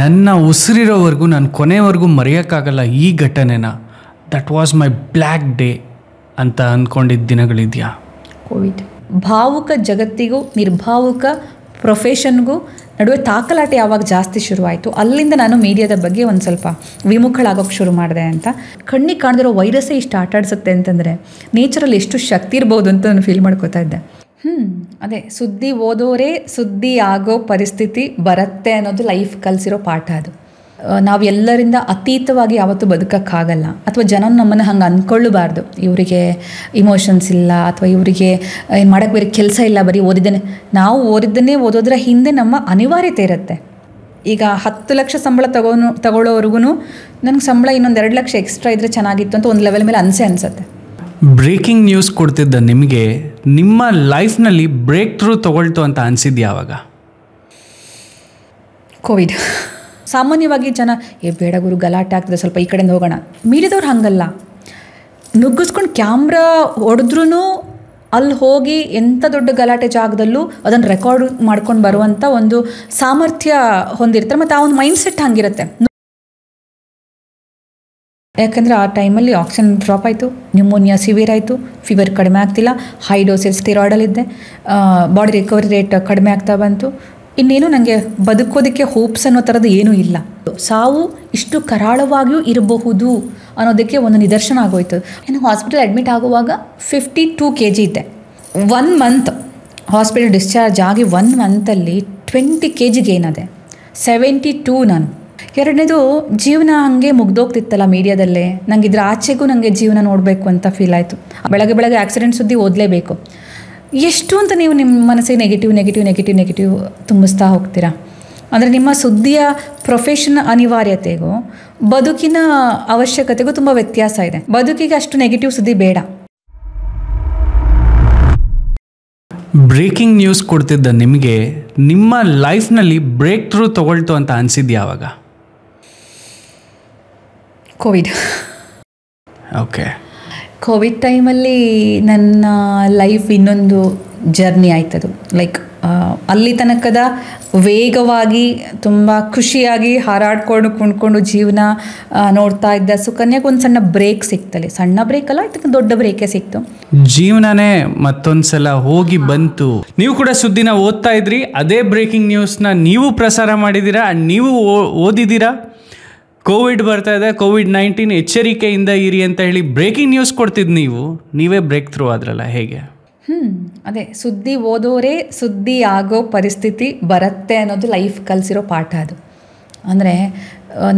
ನನ್ನ ಉಸಿರಿರೋವರೆಗೂ ನಾನು ಕೊನೆವರೆಗೂ ಮರೆಯೋಕ್ಕಾಗಲ್ಲ ಈ ಘಟನೆನ. That was my black day ಅಂತ ಅಂದ್ಕೊಂಡಿದ್ದ ದಿನಗಳಿದೆಯಾ? ಕೋವಿಡ್ ಭಾವುಕ ಜಗತ್ತಿಗೂ ನಿರ್ಭಾವುಕ ಪ್ರೊಫೆಷನ್ಗೂ ನಡುವೆ ತಾಕಲಾಟ ಯಾವಾಗ ಜಾಸ್ತಿ ಶುರುವಾಯಿತು, ಅಲ್ಲಿಂದ ನಾನು ಮೀಡಿಯಾದ ಬಗ್ಗೆ ಒಂದು ಸ್ವಲ್ಪ ವಿಮುಖಳಾಗೋಕ್ಕೆ ಶುರು ಮಾಡಿದೆ ಅಂತ. ಕಣ್ಣಿಗೆ ಕಾಣದಿರೋ ವೈರಸ್ಸೇ ಇಷ್ಟು ಆಟಾಡಿಸುತ್ತೆ ಅಂತಂದರೆ ನೇಚರಲ್ಲಿ ಎಷ್ಟು ಶಕ್ತಿ ಇರ್ಬೋದು ಅಂತ ನಾನು ಫೀಲ್ ಮಾಡ್ಕೋತಾ ಇದ್ದೆ. ಅದೇ ಸುದ್ದಿ ಓದೋರೇ ಸುದ್ದಿ ಆಗೋ ಪರಿಸ್ಥಿತಿ ಬರುತ್ತೆ ಅನ್ನೋದು ಲೈಫ್ ಕಲಿಸಿರೋ ಪಾಠ ಅದು. ನಾವು ಎಲ್ಲರಿಂದ ಅತೀತವಾಗಿ ಯಾವತ್ತೂ ಬದುಕೋಕ್ಕಾಗಲ್ಲ, ಅಥವಾ ಜನ ನಮ್ಮನ್ನು ಹಂಗೆ ಅಂದ್ಕೊಳ್ಳಬಾರ್ದು. ಇವರಿಗೆ ಇಮೋಷನ್ಸ್ ಇಲ್ಲ, ಅಥವಾ ಇವರಿಗೆ ಏನು ಮಾಡೋಕ್ಕೆ ಬೇರೆ ಕೆಲಸ ಇಲ್ಲ, ಬರೀ ಓದಿದ್ದೇನೆ. ನಾವು ಓದಿದ್ದನ್ನೇ ಓದೋದ್ರ ಹಿಂದೆ ನಮ್ಮ ಅನಿವಾರ್ಯತೆ ಇರುತ್ತೆ. ಈಗ 10 ಲಕ್ಷ ಸಂಬಳ ತಗೊಳ್ಳೋವರೆಗೂ ನನಗೆ ಸಂಬಳ ಇನ್ನೊಂದು 2 ಲಕ್ಷ ಎಕ್ಸ್ಟ್ರಾ ಇದ್ದರೆ ಚೆನ್ನಾಗಿತ್ತು ಅಂತ ಒಂದು ಲೆವೆಲ್ ಮೇಲೆ ಅನಿಸುತ್ತೆ. ಬ್ರೇಕಿಂಗ್ ನ್ಯೂಸ್ ಕೊಡ್ತಿದ್ದ ನಿಮಗೆ ನಿಮ್ಮ ಲೈಫ್ನಲ್ಲಿ ಬ್ರೇಕ್ ಥ್ರೂ ತೊಗೊಳ್ತು ಅಂತ ಅನಿಸಿದ್ದು ಯಾವಾಗ? ಕೋವಿಡ್. ಸಾಮಾನ್ಯವಾಗಿ ಜನ ಬೇಡ ಗುರು ಗಲಾಟೆ ಆಗ್ತದೆ, ಸ್ವಲ್ಪ ಈ ಕಡೆಯಿಂದ ಹೋಗೋಣ. ಮೀಡಿಯಾದವ್ರು ಹಾಗಲ್ಲ, ನುಗ್ಗಿಸ್ಕೊಂಡು ಕ್ಯಾಮ್ರಾ ಹೊಡೆದ್ರೂ ಅಲ್ಲಿ ಹೋಗಿ ಎಂಥ ದೊಡ್ಡ ಗಲಾಟೆ ಜಾಗದಲ್ಲೂ ಅದನ್ನು ರೆಕಾರ್ಡ್ ಮಾಡ್ಕೊಂಡು ಬರುವಂಥ ಒಂದು ಸಾಮರ್ಥ್ಯ ಹೊಂದಿರ್ತಾರೆ. ಮತ್ತು ಆ ಒಂದು ಮೈಂಡ್ಸೆಟ್ ಹಂಗಿರುತ್ತೆ. ಯಾಕಂದರೆ ಆ ಟೈಮಲ್ಲಿ ಆಕ್ಸಿಜನ್ ಡ್ರಾಪ್ ಆಯಿತು, ನ್ಯೂಮೋನಿಯಾ ಸಿವಿಯರ್ ಆಯಿತು, ಫೀವರ್ ಕಡಿಮೆ ಆಗ್ತಿಲ್ಲ, ಹೈ ಡೋಸೇಜ್ ಸ್ಟಿರಾಯ್ಡಲ್ಲಿದ್ದೆ, ಬಾಡಿ ರಿಕವರಿ ರೇಟ್ ಕಡಿಮೆ ಆಗ್ತಾ ಬಂತು. ಇನ್ನೇನು ನನಗೆ ಬದುಕೋದಕ್ಕೆ ಹೋಪ್ಸ್ ಅನ್ನೋ ಥರದ್ದು ಏನೂ ಇಲ್ಲ. ಸಾವು ಇಷ್ಟು ಕರಾಳವಾಗಿಯೂ ಇರಬಹುದು ಅನ್ನೋದಕ್ಕೆ ಒಂದು ನಿದರ್ಶನ ಆಗೋಯ್ತು. ನಾನು ಹಾಸ್ಪಿಟಲ್ ಅಡ್ಮಿಟ್ ಆಗುವಾಗ 52 kg ಇದ್ದೆ. 1 ಮಂತ್ ಹಾಸ್ಪಿಟಲ್ ಡಿಸ್ಚಾರ್ಜ್ ಆಗಿ 1 ಮಂತಲ್ಲಿ 20 kg ಗೇನ್ ಅದೆ. 72 ನಾನು. ಎರಡನೇದು, ಜೀವನ ಹಂಗೆ ಮುಗ್ದೋಗ್ತಿತ್ತಲ್ಲ ಮೀಡಿಯಾದಲ್ಲೇ. ನನಗೆ ಇದ್ರ ಆಚೆಗೂ ನನಗೆ ಜೀವನ ನೋಡಬೇಕು ಅಂತ ಫೀಲ್ ಆಯಿತು. ಬೆಳಗ್ಗೆ ಆಕ್ಸಿಡೆಂಟ್ ಸುದ್ದಿ ಓದಲೇಬೇಕು. ಎಷ್ಟು ಅಂತ ನೀವು ನಿಮ್ಮ ಮನಸ್ಸಿಗೆ ನೆಗೆಟಿವ್ ತುಂಬಿಸ್ತಾ ಹೋಗ್ತೀರಾ. ಅಂದರೆ ನಿಮ್ಮ ಸುದ್ದಿಯ ಪ್ರೊಫೆಷನ್ ಅನಿವಾರ್ಯತೆಗೂ ಬದುಕಿನ ಅವಶ್ಯಕತೆಗೂ ತುಂಬ ವ್ಯತ್ಯಾಸ ಇದೆ. ಬದುಕಿಗೆ ಅಷ್ಟು ನೆಗೆಟಿವ್ ಸುದ್ದಿ ಬೇಡ. ಬ್ರೇಕಿಂಗ್ ನ್ಯೂಸ್ ಕೊಡ್ತಿದ್ದ ನಿಮಗೆ ನಿಮ್ಮ ಲೈಫ್ನಲ್ಲಿ ಬ್ರೇಕ್ ಥ್ರೂ ತೊಗೊಳ್ತು ಅಂತ ಅನಿಸಿದ್ದು ಯಾವಾಗ? ಕೋವಿಡ್. ಓಕೆ. ಕೋವಿಡ್ ಟೈಮಲ್ಲಿ ನನ್ನ ಲೈಫ್ ಇನ್ನೊಂದು ಜರ್ನಿ ಆಯ್ತದು. ಲೈಕ್ ಅಲ್ಲಿ ತನಕದ ವೇಗವಾಗಿ ತುಂಬ ಖುಷಿಯಾಗಿ ಹಾರಾಡ್ಕೊಂಡು ಕುಣ್ಕೊಂಡು ಜೀವನ ನೋಡ್ತಾ ಇದ್ದ ಸುಕನ್ಯಾಗೆ ಒಂದು ಸಣ್ಣ ಬ್ರೇಕ್ ಸಿಕ್ತಲ್ಲಿ. ಸಣ್ಣ ಬ್ರೇಕ್ ಅಲ್ಲ, ಇದಕ್ಕೆ ದೊಡ್ಡ ಬ್ರೇಕೇ ಸಿಕ್ತು. ಜೀವನನೇ ಮತ್ತೊಂದು ಸಲ ಹೋಗಿ ಬಂತು. ನೀವು ಕೂಡ ಸುದ್ದಿನ ಓದ್ತಾ ಇದ್ರಿ, ಅದೇ ಬ್ರೇಕಿಂಗ್ ನ್ಯೂಸ್ನ ನೀವು ಪ್ರಸಾರ ಮಾಡಿದ್ದೀರಾ, ನೀವು ಓದಿದ್ದೀರಾ. ಕೋವಿಡ್ ಬರ್ತಾ ಇದೆ, COVID-19 ಎಚ್ಚರಿಕೆಯಿಂದ ಇರಿ ಅಂತ ಹೇಳಿ ಬ್ರೇಕಿಂಗ್ ನ್ಯೂಸ್ ಕೊಡ್ತಿದ್ದು ನೀವೇ ಬ್ರೇಕ್ ಥ್ರೂ ಆದ್ರಲ್ಲ, ಹೇಗೆ? ಅದೇ ಸುದ್ದಿ ಓದೋರೇ ಸುದ್ದಿ ಆಗೋ ಪರಿಸ್ಥಿತಿ ಬರುತ್ತೆ ಅನ್ನೋದು ಲೈಫ್ ಕಲಿಸಿರೋ ಪಾಠ ಅದು. ಅಂದರೆ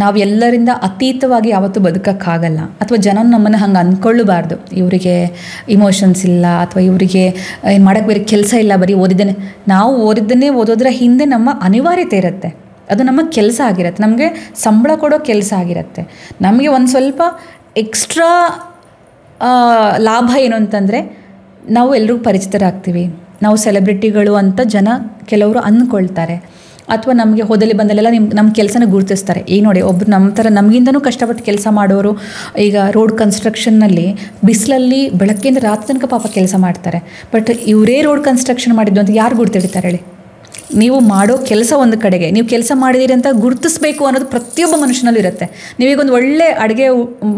ನಾವು ಎಲ್ಲರಿಂದ ಅತೀತವಾಗಿ ಯಾವತ್ತೂ ಬದುಕೋಕ್ಕಾಗಲ್ಲ, ಅಥವಾ ಜನ ನಮ್ಮನ್ನು ಹಂಗೆ ಅಂದ್ಕೊಳ್ಳಬಾರ್ದು. ಇವರಿಗೆ ಇಮೋಷನ್ಸ್ ಇಲ್ಲ, ಅಥವಾ ಇವರಿಗೆ ಏನು ಮಾಡೋಕ್ಕೆ ಬೇರೆ ಕೆಲಸ ಇಲ್ಲ, ಬರೀ ಓದಿದ್ದೇನೆ. ನಾವು ಓದಿದ್ದನ್ನೇ ಓದೋದ್ರ ಹಿಂದೆ ನಮ್ಮ ಅನಿವಾರ್ಯತೆ ಇರುತ್ತೆ. ಅದು ನಮ್ಮ ಕೆಲಸ ಆಗಿರುತ್ತೆ, ನಮಗೆ ಸಂಬಳ ಕೊಡೋ ಕೆಲಸ ಆಗಿರುತ್ತೆ. ನಮಗೆ ಒಂದು ಸ್ವಲ್ಪ ಎಕ್ಸ್ಟ್ರಾ ಲಾಭ ಏನು ಅಂತಂದರೆ, ನಾವು ಎಲ್ರಿಗೂ ಪರಿಚಿತರಾಗ್ತೀವಿ, ನಾವು ಸೆಲೆಬ್ರಿಟಿಗಳು ಅಂತ ಜನ ಕೆಲವರು ಅಂದ್ಕೊಳ್ತಾರೆ. ಅಥವಾ ನಮಗೆ ಹೋದಲ್ಲಿ ಬಂದಲ್ಲೆಲ್ಲ ನಮ್ಮ ಕೆಲಸನ ಗುರುತಿಸ್ತಾರೆ. ಈಗ ನೋಡಿ, ಒಬ್ರು ನಮ್ಮ ಥರ ನಮಗಿಂತನೂ ಕಷ್ಟಪಟ್ಟು ಕೆಲಸ ಮಾಡೋರು ಈಗ ರೋಡ್ ಕನ್ಸ್ಟ್ರಕ್ಷನ್ನಲ್ಲಿ ಬಿಸಿಲಲ್ಲಿ ಬೆಳಗ್ಗೆಯಿಂದ ರಾತ್ರಿ ತನಕ ಪಾಪ ಕೆಲಸ ಮಾಡ್ತಾರೆ. ಬಟ್ ಇವರೇ ರೋಡ್ ಕನ್ಸ್ಟ್ರಕ್ಷನ್ ಮಾಡಿದ್ದು ಅಂತ ಯಾರು ಗುರ್ತಿಡ್ತಾರೆ ಹೇಳಿ? ನೀವು ಮಾಡೋ ಕೆಲಸ ಒಂದು ಕಡೆಗೆ, ನೀವು ಕೆಲಸ ಮಾಡಿದ್ದೀರಿ ಅಂತ ಗುರುತಿಸ್ಬೇಕು ಅನ್ನೋದು ಪ್ರತಿಯೊಬ್ಬ ಮನುಷ್ಯನಲ್ಲೂ ಇರುತ್ತೆ. ನೀವೀಗೊಂದು ಒಳ್ಳೆ ಅಡುಗೆ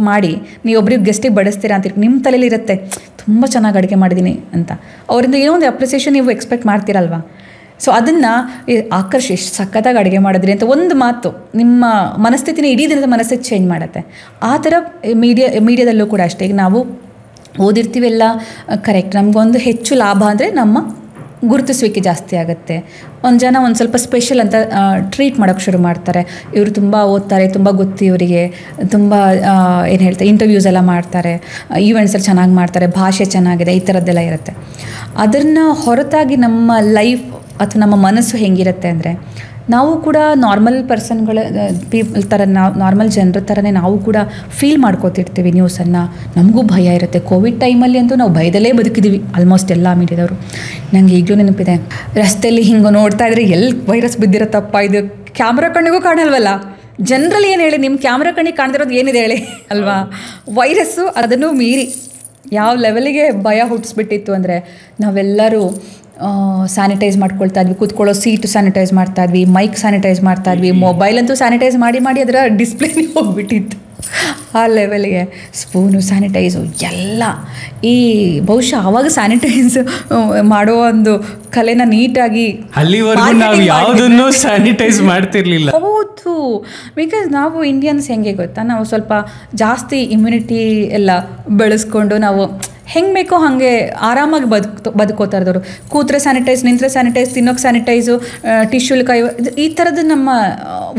ಮಾಡಿ ನೀವೊಬ್ರಿಗೆ ಗೆಸ್ಟಿಗೆ ಬಡಿಸ್ತೀರಾ ಅಂತೀರಿ, ನಿಮ್ಮ ತಲೆಯಲ್ಲಿ ಇರುತ್ತೆ ತುಂಬ ಚೆನ್ನಾಗಿ ಅಡುಗೆ ಮಾಡಿದ್ದೀನಿ ಅಂತ. ಅವರಿಂದ ಏನೋ ಒಂದು ಅಪ್ರಿಸಿಯೇಷನ್ ನೀವು ಎಕ್ಸ್ಪೆಕ್ಟ್ ಮಾಡ್ತೀರಲ್ವ. ಸೊ ಅದನ್ನು ಆಕರ್ಷ್ ಎಷ್ಟು ಸಖತ್ತಾಗಿ ಅಡುಗೆ ಮಾಡಿದ್ರಿ ಅಂತ ಒಂದು ಮಾತು ನಿಮ್ಮ ಮನಸ್ಥಿತಿನ ಇಡೀ ದಿನದ ಮನಸ್ಥಿತಿ ಚೇಂಜ್ ಮಾಡುತ್ತೆ. ಆ ಥರ ಮೀಡಿಯಾದಲ್ಲೂ ಕೂಡ ಅಷ್ಟೇ. ಈಗ ನಾವು ಓದಿರ್ತೀವಿ ಎಲ್ಲ ಕರೆಕ್ಟ್, ನಮಗೊಂದು ಹೆಚ್ಚು ಲಾಭ ಅಂದರೆ ನಮ್ಮ ಗುರುತಿಸುವಿಕೆ ಜಾಸ್ತಿ ಆಗುತ್ತೆ. ಒಂದು ಜನ ಒಂದು ಸ್ವಲ್ಪ ಸ್ಪೆಷಲ್ ಅಂತ ಟ್ರೀಟ್ ಮಾಡೋಕ್ಕೆ ಶುರು ಮಾಡ್ತಾರೆ. ಇವರು ತುಂಬ ಓದ್ತಾರೆ, ತುಂಬ ಗೊತ್ತು ಇವರಿಗೆ, ತುಂಬ ಏನು ಹೇಳ್ತಾರೆ ಇಂಟರ್ವ್ಯೂಸ್ ಎಲ್ಲ ಮಾಡ್ತಾರೆ, ಈವೆಂಟ್ಸಲ್ಲಿ ಚೆನ್ನಾಗಿ ಮಾಡ್ತಾರೆ, ಭಾಷೆ ಚೆನ್ನಾಗಿದೆ, ಈ ಥರದ್ದೆಲ್ಲ ಇರುತ್ತೆ. ಅದನ್ನು ಹೊರತಾಗಿ ನಮ್ಮ ಲೈಫ್ ಅಥವಾ ನಮ್ಮ ಮನಸ್ಸು ಹೆಂಗಿರುತ್ತೆ ಅಂದರೆ, ನಾವು ಕೂಡ ನಾರ್ಮಲ್ ಪರ್ಸನ್ಗಳ ಥರ ನಾರ್ಮಲ್ ಜನರ ಥರನೇ ನಾವು ಕೂಡ ಫೀಲ್ ಮಾಡ್ಕೋತಿರ್ತೀವಿ ನ್ಯೂಸನ್ನು. ನಮಗೂ ಭಯ ಇರುತ್ತೆ. ಕೋವಿಡ್ ಟೈಮಲ್ಲಿ ಅಂತೂ ನಾವು ಭಯದಲ್ಲೇ ಬದುಕಿದ್ದೀವಿ ಆಲ್ಮೋಸ್ಟ್ ಎಲ್ಲ ಮೀಡಿಯಾದವರು. ನನಗೆ ಈಗಲೂ ನೆನಪಿದೆ, ರಸ್ತೆಯಲ್ಲಿ ಹಿಂಗೆ ನೋಡ್ತಾ ಇದ್ರೆ ಎಲ್ಲಿ ವೈರಸ್ ಬಿದ್ದಿರತ್ತಪ್ಪ, ಇದು ಕ್ಯಾಮ್ರಾ ಕಣ್ಣಿಗೂ ಕಾಣಲ್ವಲ್ಲ. ಜನರಲಿ ಏನು ಹೇಳಿ, ನಿಮ್ಮ ಕ್ಯಾಮ್ರಾ ಕಣ್ಣಿಗೆ ಕಾಣ್ದಿರೋದು ಏನಿದೆ ಹೇಳಿ ಅಲ್ವಾ? ವೈರಸ್ಸು ಅದನ್ನು ಮೀರಿ ಯಾವ ಲೆವೆಲಿಗೆ ಭಯ ಹುಟ್ಟಿಸ್ಬಿಟ್ಟಿತ್ತು ಅಂದರೆ, ನಾವೆಲ್ಲರೂ ಸ್ಯಾನಿಟೈಸ್ ಮಾಡ್ಕೊಳ್ತಾ ಇದ್ವಿ, ಕೂತ್ಕೊಳ್ಳೋ ಸೀಟು ಸ್ಯಾನಿಟೈಸ್ ಮಾಡ್ತಾ ಇದ್ವಿ, ಮೈಕ್ ಸ್ಯಾನಿಟೈಸ್ ಮಾಡ್ತಾ ಇದ್ವಿ, ಮೊಬೈಲ್ ಅಂತೂ ಸ್ಯಾನಿಟೈಸ್ ಮಾಡಿ ಮಾಡಿ ಅದರ ಡಿಸ್ಪ್ಲೇನೇ ಹೋಗ್ಬಿಟ್ಟಿತ್ತು ಆ ಲೆವೆಲ್ಗೆ. ಸ್ಪೂನು ಸ್ಯಾನಿಟೈಸು ಎಲ್ಲ. ಈ ಬಹುಶಃ ಆವಾಗ ಸ್ಯಾನಿಟೈಸ್ ಮಾಡೋ ಒಂದು ಕಲೆನ ನೀಟಾಗಿ ಅಲ್ಲಿವರೆಗೂ ನಾವು ಯಾವುದನ್ನು ಸ್ಯಾನಿಟೈಸ್ ಮಾಡ್ತಿರ್ಲಿಲ್ಲ. ಹೌದು, ಬಿಕಾಸ್ ನಾವು ಇಂಡಿಯನ್ಸ್ ಹೆಂಗೆ ಗೊತ್ತಾ, ನಾವು ಸ್ವಲ್ಪ ಜಾಸ್ತಿ ಇಮ್ಯುನಿಟಿ ಎಲ್ಲ ಬೆಳೆಸ್ಕೊಂಡು ನಾವು ಹೆಂಗೆ ಬೇಕೋ ಹಾಗೆ ಆರಾಮಾಗಿ ಬದುಕೋತಾ ಇರೋರು. ಕೂತ್ರೆ ಸ್ಯಾನಿಟೈಸ್, ನಿಂತ್ರೆ ಸ್ಯಾನಿಟೈಸ್, ತಿನ್ನೋಕೆ ಸ್ಯಾನಿಟೈಸು, ಟಿಶ್ಯೂಲ್ ಕೈ, ಈ ಥರದ್ದು ನಮ್ಮ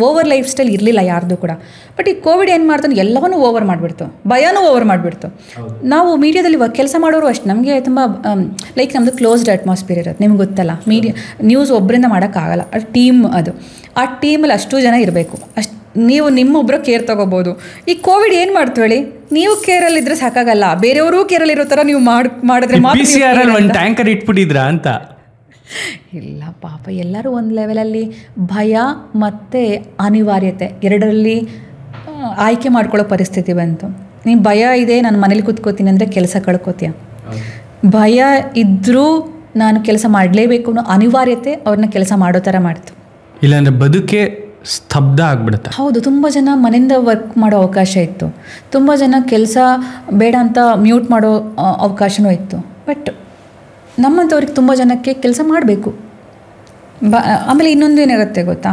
ಓವರ್ ಲೈಫ್ ಸ್ಟೈಲ್ ಇರಲಿಲ್ಲ ಯಾರ್ದು ಕೂಡ. ಬಟ್ ಈ ಕೋವಿಡ್ ಏನು ಮಾಡ್ತಾನೆ, ಎಲ್ಲವನ್ನೂ ಓವರ್ ಮಾಡಿಬಿಡ್ತು, ಭಯನೂ ಓವರ್ ಮಾಡಿಬಿಡ್ತು. ನಾವು ಮೀಡಿಯಾದಲ್ಲಿ ಕೆಲಸ ಮಾಡೋರು ಅಷ್ಟು ನಮಗೆ ತುಂಬ ಲೈಕ್ ನಮ್ಮದು ಕ್ಲೋಸ್ಡ್ ಅಟ್ಮಾಸ್ಫಿಯರ್ ಇರುತ್ತೆ, ನಿಮ್ಗೆ ಗೊತ್ತಲ್ಲ. ನ್ಯೂಸ್ ಒಬ್ಬರಿಂದ ಮಾಡೋಕ್ಕಾಗಲ್ಲ, ಟೀಮ್ ಅದು. ಆ ಟೀಮಲ್ಲಿ ಅಷ್ಟು ಜನ ಇರಬೇಕು, ಅಷ್ಟು ನೀವು ನಿಮ್ಮೊಬ್ಬರು ಕೇರ್ ತೊಗೋಬೋದು. ಈ ಕೋವಿಡ್ ಏನು ಮಾಡ್ತು ಹೇಳಿ, ನೀವು ಕೇರಲ್ಲಿದ್ದರೆ ಸಾಕಾಗಲ್ಲ, ಬೇರೆಯವರು ಕೇರಲ್ಲಿರೋ ಥರ ನೀವು ಮಾಡಿದ್ರೆ ಒಂದು ಟ್ಯಾಂಕರ್ ಇಟ್ಬಿಟ್ಟಿದ್ರಾ ಅಂತ. ಇಲ್ಲ ಪಾಪ, ಎಲ್ಲರೂ ಒಂದು ಲೆವೆಲಲ್ಲಿ ಭಯ ಮತ್ತು ಅನಿವಾರ್ಯತೆ ಎರಡರಲ್ಲಿ ಆಯ್ಕೆ ಮಾಡ್ಕೊಳ್ಳೋ ಪರಿಸ್ಥಿತಿ ಬಂತು. ನೀನು ಭಯ ಇದೆ, ನಾನು ಮನೇಲಿ ಕೂತ್ಕೋತೀನಿ ಅಂದರೆ ಕೆಲಸ ಕಳ್ಕೊತೀಯ. ಭಯ ಇದ್ದರೂ ನಾನು ಕೆಲಸ ಮಾಡಲೇಬೇಕು ಅನ್ನೋ ಅನಿವಾರ್ಯತೆ ಅವ್ರನ್ನ ಕೆಲಸ ಮಾಡೋ ಥರ ಮಾಡ್ತು. ಇಲ್ಲಾಂದರೆ ಬದುಕೆ ಸ್ತಬ್ಧ ಆಗ್ಬಿಡುತ್ತೆ. ಹೌದು, ತುಂಬ ಜನ ಮನೆಯಿಂದ ವರ್ಕ್ ಮಾಡೋ ಅವಕಾಶ ಇತ್ತು, ತುಂಬ ಜನ ಕೆಲಸ ಬೇಡ ಅಂತ ಮ್ಯೂಟ್ ಮಾಡೋ ಅವಕಾಶವೂ ಇತ್ತು. ಬಟ್ ನಮ್ಮಂಥವ್ರಿಗೆ ತುಂಬ ಜನಕ್ಕೆ ಕೆಲಸ ಮಾಡಬೇಕು. ಆಮೇಲೆ ಇನ್ನೊಂದು ಏನಿರುತ್ತೆ ಗೊತ್ತಾ,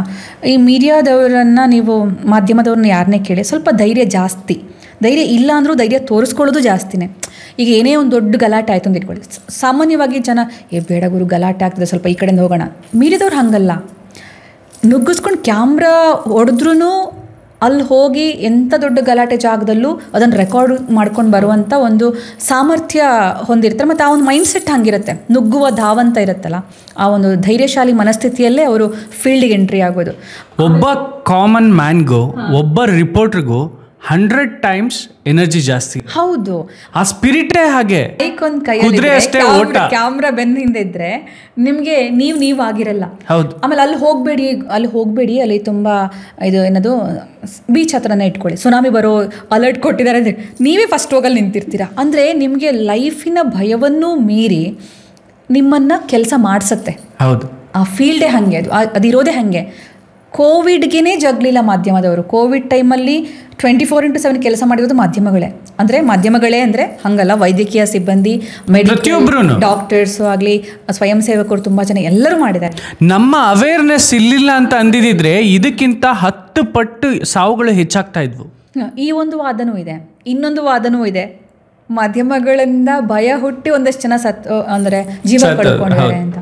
ಈ ಮೀಡಿಯಾದವರನ್ನು ನೀವು ಮಾಧ್ಯಮದವ್ರನ್ನ ಯಾರನ್ನೇ ಕೇಳಿ, ಸ್ವಲ್ಪ ಧೈರ್ಯ ಜಾಸ್ತಿ. ಧೈರ್ಯ ಇಲ್ಲ ಅಂದರೂ ಧೈರ್ಯ ತೋರಿಸ್ಕೊಳ್ಳೋದು ಜಾಸ್ತಿನೇ. ಈಗ ಏನೇ ಒಂದು ದೊಡ್ಡ ಗಲಾಟೆ ಆಯಿತು ಅಂತ ಇಟ್ಕೊಳ್ಳಿ, ಸಾಮಾನ್ಯವಾಗಿ ಜನ ಬೇಡ ಗುರು ಗಲಾಟೆ ಆಗ್ತದೆ, ಸ್ವಲ್ಪ ಈ ಕಡೆಯಿಂದ ಹೋಗೋಣ. ಮೀಡಿಯಾದವ್ರು ಹಾಗಲ್ಲ, ನುಗ್ಗಿಸ್ಕೊಂಡು ಕ್ಯಾಮ್ರಾ ಹೊಡೆದ್ರೂ ಅಲ್ಲಿ ಹೋಗಿ ಎಂಥ ದೊಡ್ಡ ಗಲಾಟೆ ಜಾಗದಲ್ಲೂ ಅದನ್ನು ರೆಕಾರ್ಡ್ ಮಾಡ್ಕೊಂಡು ಬರುವಂಥ ಒಂದು ಸಾಮರ್ಥ್ಯ ಹೊಂದಿರ್ತಾರೆ. ಮತ್ತು ಆ ಒಂದು ಮೈಂಡ್ಸೆಟ್ ಹಂಗಿರುತ್ತೆ, ನುಗ್ಗುವ ಧಾವಂತ ಇರುತ್ತಲ್ಲ, ಆ ಒಂದು ಧೈರ್ಯಶಾಲಿ ಮನಸ್ಥಿತಿಯಲ್ಲೇ ಅವರು ಫೀಲ್ಡಿಗೆ ಎಂಟ್ರಿ ಆಗೋದು. ಒಬ್ಬ ಕಾಮನ್ ಮ್ಯಾನ್ಗೂ ಒಬ್ಬ ರಿಪೋರ್ಟರ್ಗೂ 100 times ಎನರ್ಜಿ ಜಾಸ್ತಿ. ಹೌದು, ಆ ಸ್ಪಿರಿಟೇ ಹಾಗೆ. ಒಂದು ಕೈಯಲ್ಲಿ ಕ್ಯಾಮ್ರಾ ಬೆನ್ನಿಂದ ಇದ್ರೆ ನಿಮಗೆ ನೀವು ಆಗಿರಲ್ಲ. ಹೌದು. ಆಮೇಲೆ ಅಲ್ಲಿ ಹೋಗಬೇಡಿ, ಅಲ್ಲಿ ತುಂಬ ಇದು ಏನದು ಬೀಚ್ ಹತ್ರನೇ ಇಟ್ಕೊಳ್ಳಿ, ಸುನಾಮಿ ಬರೋ ಅಲರ್ಟ್ ಕೊಟ್ಟಿದ್ದಾರೆ ಅಂದರೆ ನೀವೇ ಫಸ್ಟ್ ಹೋಗಲ್ಲಿ ನಿಂತಿರ್ತೀರ. ಅಂದರೆ ನಿಮಗೆ ಲೈಫಿನ ಭಯವನ್ನು ಮೀರಿ ನಿಮ್ಮನ್ನು ಕೆಲಸ ಮಾಡಿಸತ್ತೆ. ಹೌದು, ಆ ಫೀಲ್ಡೇ ಹಾಗೆ, ಅದಿರೋದೇ ಹಾಗೆ. ಕೋವಿಡ್ಗೇ ಜಗ್ಲಿಲ್ಲ ಮಾಧ್ಯಮದವರು. ಕೋವಿಡ್ ಟೈಮಲ್ಲಿ 24/7 ಕೆಲಸ ಮಾಡಿರೋದು ಮಾಧ್ಯಮಗಳೇ ಅಂದರೆ ಹಂಗಲ್ಲ, ವೈದ್ಯಕೀಯ ಸಿಬ್ಬಂದಿ, ಮೆಡಿಕಲ್ ಡಾಕ್ಟರ್ಸು ಆಗಲಿ, ಸ್ವಯಂ ಸೇವಕರು, ತುಂಬ ಜನ ಎಲ್ಲರೂ ಮಾಡಿದ್ದಾರೆ. ನಮ್ಮ ಅವೇರ್ನೆಸ್ ಇರಲಿಲ್ಲ ಅಂತ ಅಂದಿದ್ರೆ ಇದಕ್ಕಿಂತ 10 ಪಟ್ಟು ಸಾವುಗಳು ಹೆಚ್ಚಾಗ್ತಾ ಇದ್ವು. ಈ ಒಂದು ವಾದನೂ ಇದೆ. ಇನ್ನೊಂದು ವಾದನೂ ಇದೆ, ಮಾಧ್ಯಮಗಳಿಂದ ಭಯ ಹುಟ್ಟಿ ಒಂದಷ್ಟು ಜನ ಅಂದರೆ ಜೀವ ಕಳ್ಕೊಂಡಿದ್ದಾರೆ ಅಂತ.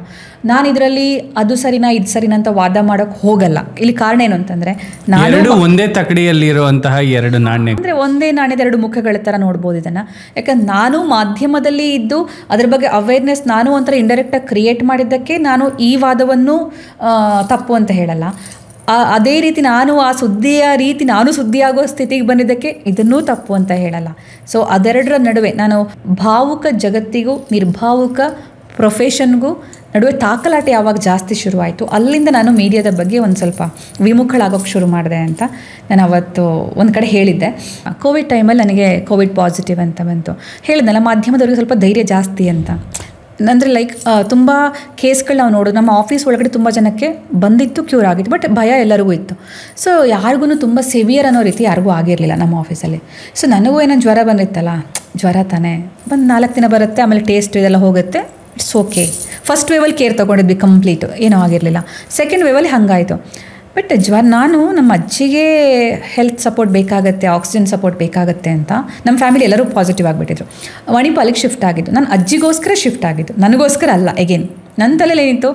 ನಾನು ಇದರಲ್ಲಿ ಅದು ಸರಿನಾ ಇದು ಸರಿನಾ ಅಂತ ವಾದ ಮಾಡೋಕ್ಕೆ ಹೋಗಲ್ಲ. ಇಲ್ಲಿ ಕಾರಣ ಏನು ಅಂತಂದರೆ, ನಾನು ಒಂದೇ ತಕಡಿಯಲ್ಲಿರುವಂತಹ ಎರಡು ನಾಣ್ಯ, ಅಂದರೆ ಒಂದೇ ನಾಣ್ಯದ ಎರಡು ಮುಖಗಳ ಥರ ನೋಡ್ಬೋದು ಇದನ್ನು. ಯಾಕಂದ್ರೆ ನಾನು ಮಾಧ್ಯಮದಲ್ಲಿ ಇದ್ದು ಅದ್ರ ಬಗ್ಗೆ ಅವೇರ್ನೆಸ್ ನಾನು ಒಂಥರ ಇಂಡೈರೆಕ್ಟಾಗಿ ಕ್ರಿಯೇಟ್ ಮಾಡಿದ್ದಕ್ಕೆ ನಾನು ಈ ವಾದವನ್ನು ತಪ್ಪು ಅಂತ ಹೇಳಲ್ಲ. ಅದೇ ರೀತಿ ನಾನು ಆ ಸುದ್ದಿಯಾಗೋ ಸ್ಥಿತಿಗೆ ಬಂದಿದ್ದಕ್ಕೆ ಇದನ್ನೂ ತಪ್ಪು ಅಂತ ಹೇಳಲ್ಲ. ಸೊ ಅದೆರಡರ ನಡುವೆ ನಾನು ಭಾವುಕ ಜಗತ್ತಿಗೂ ನಿರ್ಭಾವುಕ ಪ್ರೊಫೆಷನ್ಗೂ ನಡುವೆ ತಾಕಲಾಟ ಯಾವಾಗ ಜಾಸ್ತಿ ಶುರುವಾಯಿತು, ಅಲ್ಲಿಂದ ನಾನು ಮೀಡಿಯಾದ ಬಗ್ಗೆ ಒಂದು ಸ್ವಲ್ಪ ವಿಮುಖಳಾಗೋಕ್ಕೆ ಶುರು ಮಾಡಿದೆ ಅಂತ ನಾನು ಅವತ್ತು ಒಂದು ಕಡೆ ಹೇಳಿದ್ದೆ. ಕೋವಿಡ್ ಟೈಮಲ್ಲಿ ನನಗೆ ಕೋವಿಡ್ ಪಾಸಿಟಿವ್ ಅಂತ ಬಂತು. ಹೇಳಿದ್ನಲ್ಲ, ಮಾಧ್ಯಮದವ್ರಿಗೆ ಸ್ವಲ್ಪ ಧೈರ್ಯ ಜಾಸ್ತಿ ಅಂತ. ಅಂದರೆ ಲೈಕ್ ತುಂಬ ಕೇಸ್ಗಳು ನಾವು ನೋಡೋದು, ನಮ್ಮ ಆಫೀಸ್ ಒಳಗಡೆ ತುಂಬ ಜನಕ್ಕೆ ಬಂದಿತ್ತು, ಕ್ಯೂರ್ ಆಗಿತ್ತು. ಬಟ್ ಭಯ ಎಲ್ಲರಿಗೂ ಇತ್ತು. ಸೊ ಯಾರಿಗೂ ತುಂಬ ಸಿವಿಯರ್ ಅನ್ನೋ ರೀತಿ ಯಾರಿಗೂ ಆಗಿರಲಿಲ್ಲ ನಮ್ಮ ಆಫೀಸಲ್ಲಿ. ಸೊ ನನಗೂ ಏನೋ ಜ್ವರ ಬಂದಿತ್ತಲ್ಲ, ಜ್ವರ ತಾನೇ ಬಂದು 4 ದಿನ ಬರುತ್ತೆ, ಆಮೇಲೆ ಟೇಸ್ಟ್ ಇದೆಲ್ಲ ಹೋಗುತ್ತೆ, ಇಟ್ಸ್ ಓಕೆ. ಫಸ್ಟ್ ವೇವಲ್ಲಿ ಕೇರ್ ತೊಗೊಂಡಿದ್ವಿ ಕಂಪ್ಲೀಟು, ಏನೂ ಆಗಿರಲಿಲ್ಲ. ಸೆಕೆಂಡ್ ವೇವಲ್ಲಿ ಹಾಗಾಯಿತು. ಬಟ್ ನಾನು ನಮ್ಮ ಅಜ್ಜಿಗೆ ಹೆಲ್ತ್ ಸಪೋರ್ಟ್ ಬೇಕಾಗತ್ತೆ, ಆಕ್ಸಿಜನ್ ಸಪೋರ್ಟ್ ಬೇಕಾಗತ್ತೆ ಅಂತ ನಮ್ಮ ಫ್ಯಾಮಿಲಿ ಎಲ್ಲರೂ ಪಾಸಿಟಿವ್ ಆಗಿಬಿಟ್ಟಿದ್ರು. ಮಣಿಪಾಲಿಗೆ ಶಿಫ್ಟ್ ಆಗಿದ್ದು, ನಾನು ಅಜ್ಜಿಗೋಸ್ಕರ ಶಿಫ್ಟ್ ಆಗಿದ್ದು, ನನಗೋಸ್ಕರ ಅಲ್ಲ. ಎಗೇನ್ ನನ್ನ ತಲೆಯಲ್ಲಿ ಏನಿತ್ತು,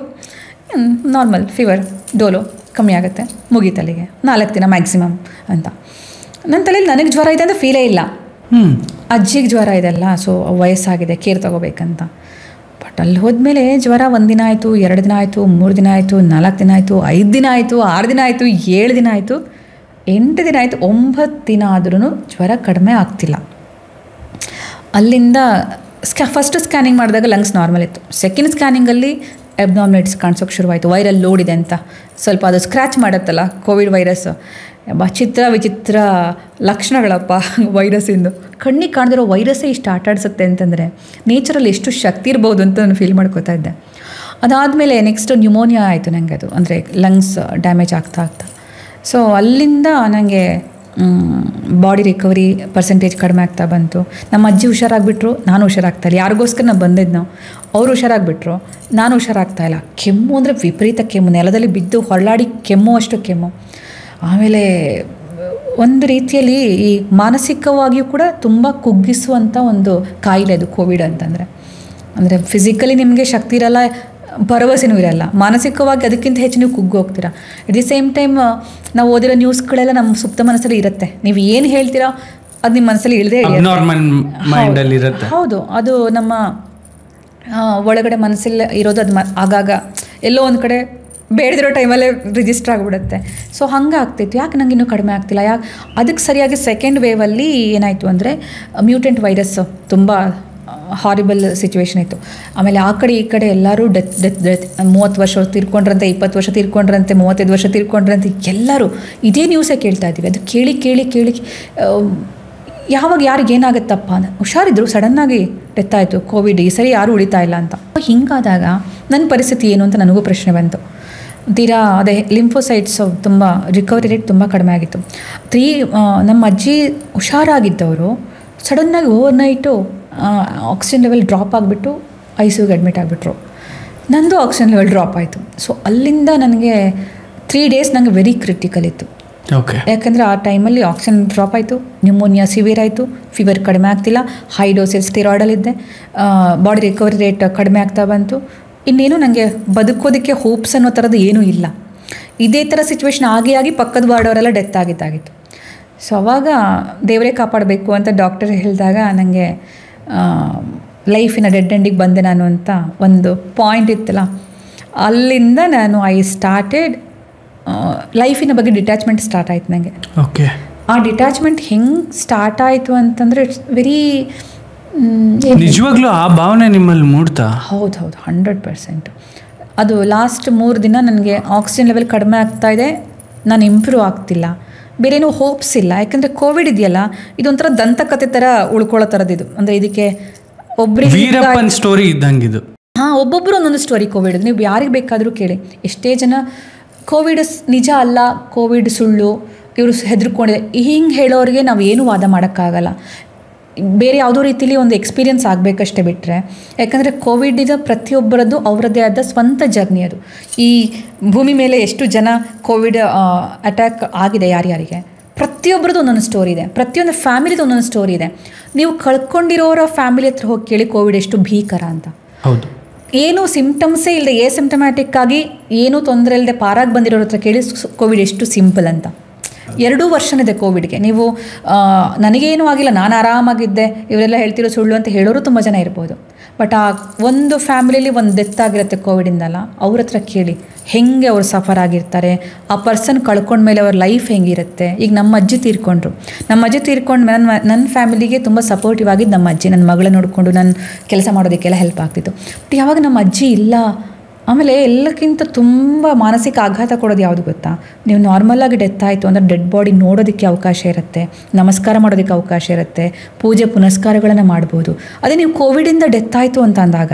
ನಾರ್ಮಲ್ ಫೀವರ್, ಡೋಲೋ ಕಮ್ಮಿ ಆಗುತ್ತೆ, ಮುಗೀತಲ್ಲಿಗೆ 4 ದಿನ ಮ್ಯಾಕ್ಸಿಮಮ್ ಅಂತ. ನನ್ನ ತಲೆಯಲ್ಲಿ ನನಗೆ ಜ್ವರ ಇದೆ ಅಂತ ಫೀಲೇ ಇಲ್ಲ. ಅಜ್ಜಿಗೆ ಜ್ವರ ಇದೆಲ್ಲ, ಸೊ ವಯಸ್ಸಾಗಿದೆ, ಕೇರ್ ತೊಗೋಬೇಕಂತ. ಬಟ್ ಅಲ್ಲಿ ಹೋದ್ಮೇಲೆ ಜ್ವರ 1 ದಿನ ಆಯಿತು, 2 ದಿನ ಆಯಿತು, 3 ದಿನ ಆಯಿತು, 4 ದಿನ ಆಯಿತು, 5 ದಿನ ಆಯಿತು, 6 ದಿನ ಆಯಿತು, 7 ದಿನ ಆಯಿತು, 8 ದಿನ ಆಯಿತು, 9 ದಿನ ಆದ್ರೂ ಜ್ವರ ಕಡಿಮೆ ಆಗ್ತಿಲ್ಲ. ಅಲ್ಲಿಂದ ಫಸ್ಟ್ ಸ್ಕ್ಯಾನಿಂಗ್ ಮಾಡಿದಾಗ ಲಂಗ್ಸ್ ನಾರ್ಮಲ್ ಇತ್ತು. ಸೆಕೆಂಡ್ ಸ್ಕ್ಯಾನಿಂಗಲ್ಲಿ ಅಬ್ನಾರ್ಮಲಿಟೀಸ್ ಕಾಣಿಸೋಕೆ ಶುರುವಾಯಿತು. ವೈರಲ್ ಲೋಡ್ ಇದೆ ಅಂತ ಸ್ವಲ್ಪ ಅದು ಸ್ಕ್ರ್ಯಾಚ್ ಮಾಡುತ್ತಲ್ಲ ಕೋವಿಡ್ ವೈರಸ್ಸು. ಚಿತ್ರ ವಿಚಿತ್ರ ಲಕ್ಷಣಗಳಪ್ಪ ವೈರಸ್ಸಿಂದು. ಕಣ್ಣಿಗೆ ಕಾಣದಿರೋ ವೈರಸ್ಸೇ ಇಷ್ಟು ಆಟಾಡಿಸುತ್ತೆ ಅಂತಂದರೆ ನೇಚರಲ್ಲಿ ಎಷ್ಟು ಶಕ್ತಿ ಇರ್ಬೋದು ಅಂತ ನಾನು ಫೀಲ್ ಮಾಡ್ಕೋತಾ ಇದ್ದೆ. ಅದಾದಮೇಲೆ ನೆಕ್ಸ್ಟ್ ನ್ಯೂಮೋನಿಯಾ ಆಯಿತು ನನಗೆ. ಅದು ಅಂದರೆ ಲಂಗ್ಸ್ ಡ್ಯಾಮೇಜ್ ಆಗ್ತಾ ಆಗ್ತಾ. ಸೊ ಅಲ್ಲಿಂದ ನನಗೆ ಬಾಡಿ ರಿಕವರಿ ಪರ್ಸೆಂಟೇಜ್ ಕಡಿಮೆ ಆಗ್ತಾ ಬಂತು. ನಮ್ಮ ಅಜ್ಜಿ ಹುಷಾರಾಗಿಬಿಟ್ರು, ನಾನು ಹುಷಾರಾಗ್ತಾಯಿಲ್ಲ. ಯಾರಿಗೋಸ್ಕರ ನಾನು ಬಂದಿದ್ದು ನಾವು, ಅವರು ಹುಷಾರಾಗಿಬಿಟ್ರು, ನಾನು ಹುಷಾರಾಗ್ತಾಯಿಲ್ಲ. ಕೆಮ್ಮು ಅಂದರೆ ವಿಪರೀತ ಕೆಮ್ಮು, ನೆಲದಲ್ಲಿ ಬಿದ್ದು ಹೊರಳಾಡಿ ಕೆಮ್ಮು ಅಷ್ಟು ಕೆಮ್ಮು. ಆಮೇಲೆ ಒಂದು ರೀತಿಯಲ್ಲಿ ಈ ಮಾನಸಿಕವಾಗಿಯೂ ಕೂಡ ತುಂಬ ಕುಗ್ಗಿಸುವಂಥ ಒಂದು ಕಾಯಿಲೆ ಅದು ಕೋವಿಡ್ ಅಂತಂದರೆ. ಅಂದರೆ ಫಿಸಿಕಲಿ ನಿಮಗೆ ಶಕ್ತಿ ಇರಲ್ಲ, ಭರವಸೆನೂ ಇರಲ್ಲ, ಮಾನಸಿಕವಾಗಿ ಅದಕ್ಕಿಂತ ಹೆಚ್ಚು ನೀವು ಕುಗ್ಗಿ ಹೋಗ್ತೀರಾ. ಎಟ್ ದಿ ಸೇಮ್ ಟೈಮ್ ನಾವು ಓದಿರೋ ನ್ಯೂಸ್ಗಳೆಲ್ಲ ನಮ್ಮ ಸುಪ್ತ ಮನಸ್ಸಲ್ಲಿ ಇರುತ್ತೆ. ನೀವು ಏನು ಹೇಳ್ತೀರಾ ಅದು ನಿಮ್ಮ ಮನಸ್ಸಲ್ಲಿ ಇಳದೇ ಇರುತ್ತೆ. ಹೌದು, ಅದು ನಮ್ಮ ಒಳಗಡೆ ಮನಸ್ಸಲ್ಲಿ ಇರೋದು. ಅದು ಆಗಾಗ ಎಲ್ಲೋ ಒಂದು ಕಡೆ ಬೇಡದಿರೋ ಟೈಮಲ್ಲೇ ರಿಜಿಸ್ಟರ್ ಆಗಿಬಿಡುತ್ತೆ. ಸೊ ಹಂಗೆ ಆಗ್ತಿತ್ತು. ಯಾಕೆ ನಂಗೆ ಇನ್ನೂ ಕಡಿಮೆ ಆಗ್ತಿಲ್ಲ? ಯಾಕೆ? ಅದಕ್ಕೆ ಸರಿಯಾಗಿ ಸೆಕೆಂಡ್ ವೇವಲ್ಲಿ ಏನಾಯಿತು ಅಂದರೆ ಮ್ಯೂಟೆಂಟ್ ವೈರಸ್ ತುಂಬ ಹಾರಿಬಲ್ ಸಿಚುವೇಶನ್ ಇತ್ತು. ಆಮೇಲೆ ಆ ಕಡೆ ಈ ಕಡೆ ಎಲ್ಲರೂ ಡೆತ್ 30 ವರ್ಷ ತೀರ್ಕೊಂಡ್ರಂತೆ, 20 ವರ್ಷ ತೀರ್ಕೊಂಡ್ರಂತೆ, 35 ವರ್ಷ ತೀರ್ಕೊಂಡ್ರಂತೆ, ಎಲ್ಲರೂ ಇದೇ ನ್ಯೂಸೇ ಕೇಳ್ತಾ ಇದ್ದೀವಿ. ಅದು ಕೇಳಿ ಕೇಳಿ ಕೇಳಿ ಯಾವಾಗ ಯಾರಿಗೆ ಏನಾಗುತ್ತಪ್ಪ ಅಂತ ಹುಷಾರಿದ್ರು, ಸಡನ್ನಾಗಿ ಡೆತ್ ಆಯಿತು ಕೋವಿಡ್, ಈ ಸರಿ ಯಾರೂ ಉಳಿತಾ ಇಲ್ಲ ಅಂತ. ಹಿಂಗಾದಾಗ ನನ್ನ ಪರಿಸ್ಥಿತಿ ಏನು ಅಂತ ನನಗೂ ಪ್ರಶ್ನೆ ಬಂತು. ತೀರಾ ಅದೇ ಲಿಂಫೋಸೈಟ್ಸು ತುಂಬ ರಿಕವರಿ ರೇಟ್ ತುಂಬ ಕಡಿಮೆ ಆಗಿತ್ತು. ನಮ್ಮ ಅಜ್ಜಿ ಹುಷಾರಾಗಿದ್ದವರು ಸಡನ್ನಾಗಿ ಓವರ್ನೈಟು ಆಕ್ಸಿಜನ್ ಲೆವೆಲ್ ಡ್ರಾಪ್ ಆಗಿಬಿಟ್ಟು ICUಗೆ ಅಡ್ಮಿಟ್ ಆಗಿಬಿಟ್ರು. ನಂದು ಆಕ್ಸಿಜನ್ ಲೆವೆಲ್ ಡ್ರಾಪ್ ಆಯಿತು. ಸೊ ಅಲ್ಲಿಂದ ನನಗೆ 3 ಡೇಸ್ ನನಗೆ ವೆರಿ ಕ್ರಿಟಿಕಲ್ ಇತ್ತು. ಯಾಕಂದರೆ ಆ ಟೈಮಲ್ಲಿ ಆಕ್ಸಿಜನ್ ಡ್ರಾಪ್ ಆಯಿತು, ನ್ಯೂಮೋನಿಯಾ ಸಿವಿಯರ್ ಆಯಿತು, ಫೀವರ್ ಕಡಿಮೆ ಆಗ್ತಿಲ್ಲ, ಹೈ ಡೋಸೇಜ್ ಸ್ಟೆರಾಯ್ಡಲ್ಲಿದ್ದೆ, ಬಾಡಿ ರಿಕವರಿ ರೇಟ್ ಕಡಿಮೆ ಆಗ್ತಾ ಬಂತು. ಇನ್ನೇನು ನನಗೆ ಬದುಕೋದಕ್ಕೆ ಹೋಪ್ಸ್ ಅನ್ನೋ ಥರದ್ದು ಏನೂ ಇಲ್ಲ. ಇದೇ ಥರ ಸಿಚುವೇಶನ್ ಆಗಿ ಪಕ್ಕದ ವಾರ್ಡವರೆಲ್ಲ ಡೆತ್ ಆಗಿದ್ದಾಗಿತ್ತು. ಸೊ ಅವಾಗ ದೇವರೇ ಕಾಪಾಡಬೇಕು ಅಂತ ಡಾಕ್ಟರ್ ಹೇಳಿದಾಗ ನನಗೆ ಲೈಫಿನ ಡೆಡ್ ಎಂಡಿಗೆ ಬಂದೆ ನಾನು ಅಂತ ಒಂದು ಪಾಯಿಂಟ್ ಇತ್ತಲ್ಲ, ಅಲ್ಲಿಂದ ನಾನು ಸ್ಟಾರ್ಟೆಡ್ ಲೈಫಿನ ಬಗ್ಗೆ ಡಿಟ್ಯಾಚ್ಮೆಂಟ್ ಸ್ಟಾರ್ಟ್ ಆಯಿತು ನನಗೆ. ಓಕೆ. ಆ ಡಿಟ್ಯಾಚ್ಮೆಂಟ್ ಹೆಂಗೆ ಸ್ಟಾರ್ಟ್ ಆಯಿತು ಅಂತಂದರೆ ಇಟ್ಸ್ ವೆರಿ ನಿಜವಾಗ್ಲೂ ಆ ಭಾವನೆ ನಿಮ್ಮಲ್ಲಿ ಮೂಡ್ತಾ? ಹೌದು 100%. ಅದು ಲಾಸ್ಟ್ 3 ದಿನ ನನಗೆ ಆಕ್ಸಿಜನ್ ಲೆವೆಲ್ ಕಡಿಮೆ ಆಗ್ತಾ ಇದೆ, ನಾನು ಇಂಪ್ರೂವ್ ಆಗ್ತಿಲ್ಲ, ಬೇರೇನೂ ಹೋಪ್ಸ್ ಇಲ್ಲ. ಯಾಕಂದರೆ ಕೋವಿಡ್ ಇದೆಯಲ್ಲ, ಇದೊಂಥರ ದಂತಕಥೆ ಥರ ಉಳ್ಕೊಳ್ಳೋ ಥರದ್ದು. ಅಂದರೆ ಇದಕ್ಕೆ ಒಬ್ಬರಿಗೆ ಸ್ಟೋರಿ ಇದ್ದಂಗಿದು. ಒಬ್ಬೊಬ್ಬರು ಒಂದೊಂದು ಸ್ಟೋರಿ ಕೋವಿಡ್. ನೀವು ಯಾರಿಗೆ ಬೇಕಾದರೂ ಕೇಳಿ, ಎಷ್ಟೇ ಜನ ಕೋವಿಡ್ ನಿಜ ಅಲ್ಲ, ಕೋವಿಡ್ ಸುಳ್ಳು, ಇವರು ಹೆದರ್ಕೊಂಡಿದೆ ಹಿಂಗೆ ಹೇಳೋರಿಗೆ ನಾವು ಏನೂ ವಾದ ಮಾಡೋಕ್ಕಾಗಲ್ಲ. ಬೇರೆ ಯಾವುದೋ ರೀತಿಲಿ ಒಂದು ಎಕ್ಸ್ಪೀರಿಯನ್ಸ್ ಆಗಬೇಕಷ್ಟೇ ಬಿಟ್ಟರೆ. ಯಾಕಂದರೆ ಕೋವಿಡಿದ ಪ್ರತಿಯೊಬ್ಬರದ್ದು ಅವರದ್ದೇ ಆದ ಸ್ವಂತ ಜರ್ನಿ ಅದು. ಈ ಭೂಮಿ ಮೇಲೆ ಎಷ್ಟು ಜನ ಕೋವಿಡ್ ಅಟ್ಯಾಕ್ ಆಗಿದೆ ಯಾರ್ಯಾರಿಗೆ, ಪ್ರತಿಯೊಬ್ಬರದ್ದು ಒಂದೊಂದು ಸ್ಟೋರಿ ಇದೆ, ಪ್ರತಿಯೊಂದು ಫ್ಯಾಮಿಲಿದು ಒಂದೊಂದು ಸ್ಟೋರಿ ಇದೆ. ನೀವು ಕಳ್ಕೊಂಡಿರೋರ ಫ್ಯಾಮಿಲಿ ಹತ್ರ ಹೋಗಿ ಕೇಳಿ ಕೋವಿಡ್ ಎಷ್ಟು ಭೀಕರ ಅಂತ. ಹೌದು. ಏನೂ ಸಿಂಪ್ಟಮ್ಸೇ ಇಲ್ಲದೆ ಸಿಂಪ್ಟಮ್ಯಾಟಿಕ್ ಆಗಿ ಏನೂ ತೊಂದರೆ ಇಲ್ಲದೆ ಪಾರಾಗಿ ಬಂದಿರೋರ ಹತ್ರ ಕೇಳಿ ಕೋವಿಡ್ ಎಷ್ಟು ಸಿಂಪಲ್ ಅಂತ. 2 ವರ್ಷನಿದೆ ಕೋವಿಡ್ಗೆ. ನೀವು ನನಗೇನೂ ಆಗಿಲ್ಲ, ನಾನು ಆರಾಮಾಗಿದ್ದೆ, ಇವರೆಲ್ಲ ಹೇಳ್ತಿರೋ ಸುಳ್ಳು ಅಂತ ಹೇಳೋರು ತುಂಬ ಜನ ಇರ್ಬೋದು. ಬಟ್ ಆ ಒಂದು ಫ್ಯಾಮಿಲಿಲಿ ಒಂದು ಡೆತ್ ಆಗಿರುತ್ತೆ ಕೋವಿಡಿಂದಲ್ಲ, ಅವ್ರ ಹತ್ರ ಕೇಳಿ ಹೆಂಗೆ ಅವ್ರು ಸಫರ್ ಆಗಿರ್ತಾರೆ, ಆ ಪರ್ಸನ್ ಕಳ್ಕೊಂಡ್ಮೇಲೆ ಅವ್ರ ಲೈಫ್ ಹೆಂಗಿರುತ್ತೆ. ಈಗ ನಮ್ಮ ಅಜ್ಜಿ ತೀರ್ಕೊಂಡ್ರು, ನಮ್ಮ ಅಜ್ಜಿ ತೀರ್ಕೊಂಡ್ಮೇಲೆ ನನ್ನ ಫ್ಯಾಮಿಲಿಗೆ ತುಂಬ ಸಪೋರ್ಟಿವ್ ಆಗಿದ್ದು ನಮ್ಮ ಅಜ್ಜಿ. ನನ್ನ ಮಗಳ ನೋಡಿಕೊಂಡು ನಾನು ಕೆಲಸ ಮಾಡೋದಕ್ಕೆಲ್ಲ ಹೆಲ್ಪ್ ಆಗ್ತಿತ್ತು. ಬಟ್ ಯಾವಾಗ ನಮ್ಮ ಅಜ್ಜಿ ಇಲ್ಲ, ಆಮೇಲೆ ಎಲ್ಲಕ್ಕಿಂತ ತುಂಬ ಮಾನಸಿಕ ಆಘಾತ ಕೊಡೋದು ಯಾವುದು ಗೊತ್ತಾ? ನೀವು ನಾರ್ಮಲಾಗಿ ಡೆತ್ ಆಯಿತು ಅಂದರೆ ಡೆಡ್ ಬಾಡಿ ನೋಡೋದಕ್ಕೆ ಅವಕಾಶ ಇರುತ್ತೆ, ನಮಸ್ಕಾರ ಮಾಡೋದಕ್ಕೆ ಅವಕಾಶ ಇರುತ್ತೆ, ಪೂಜೆ ಪುನಸ್ಕಾರಗಳನ್ನು ಮಾಡ್ಬೋದು. ಅದೇ ನೀವು ಕೋವಿಡಿಂದ ಡೆತ್ ಆಯಿತು ಅಂತ ಅಂದಾಗ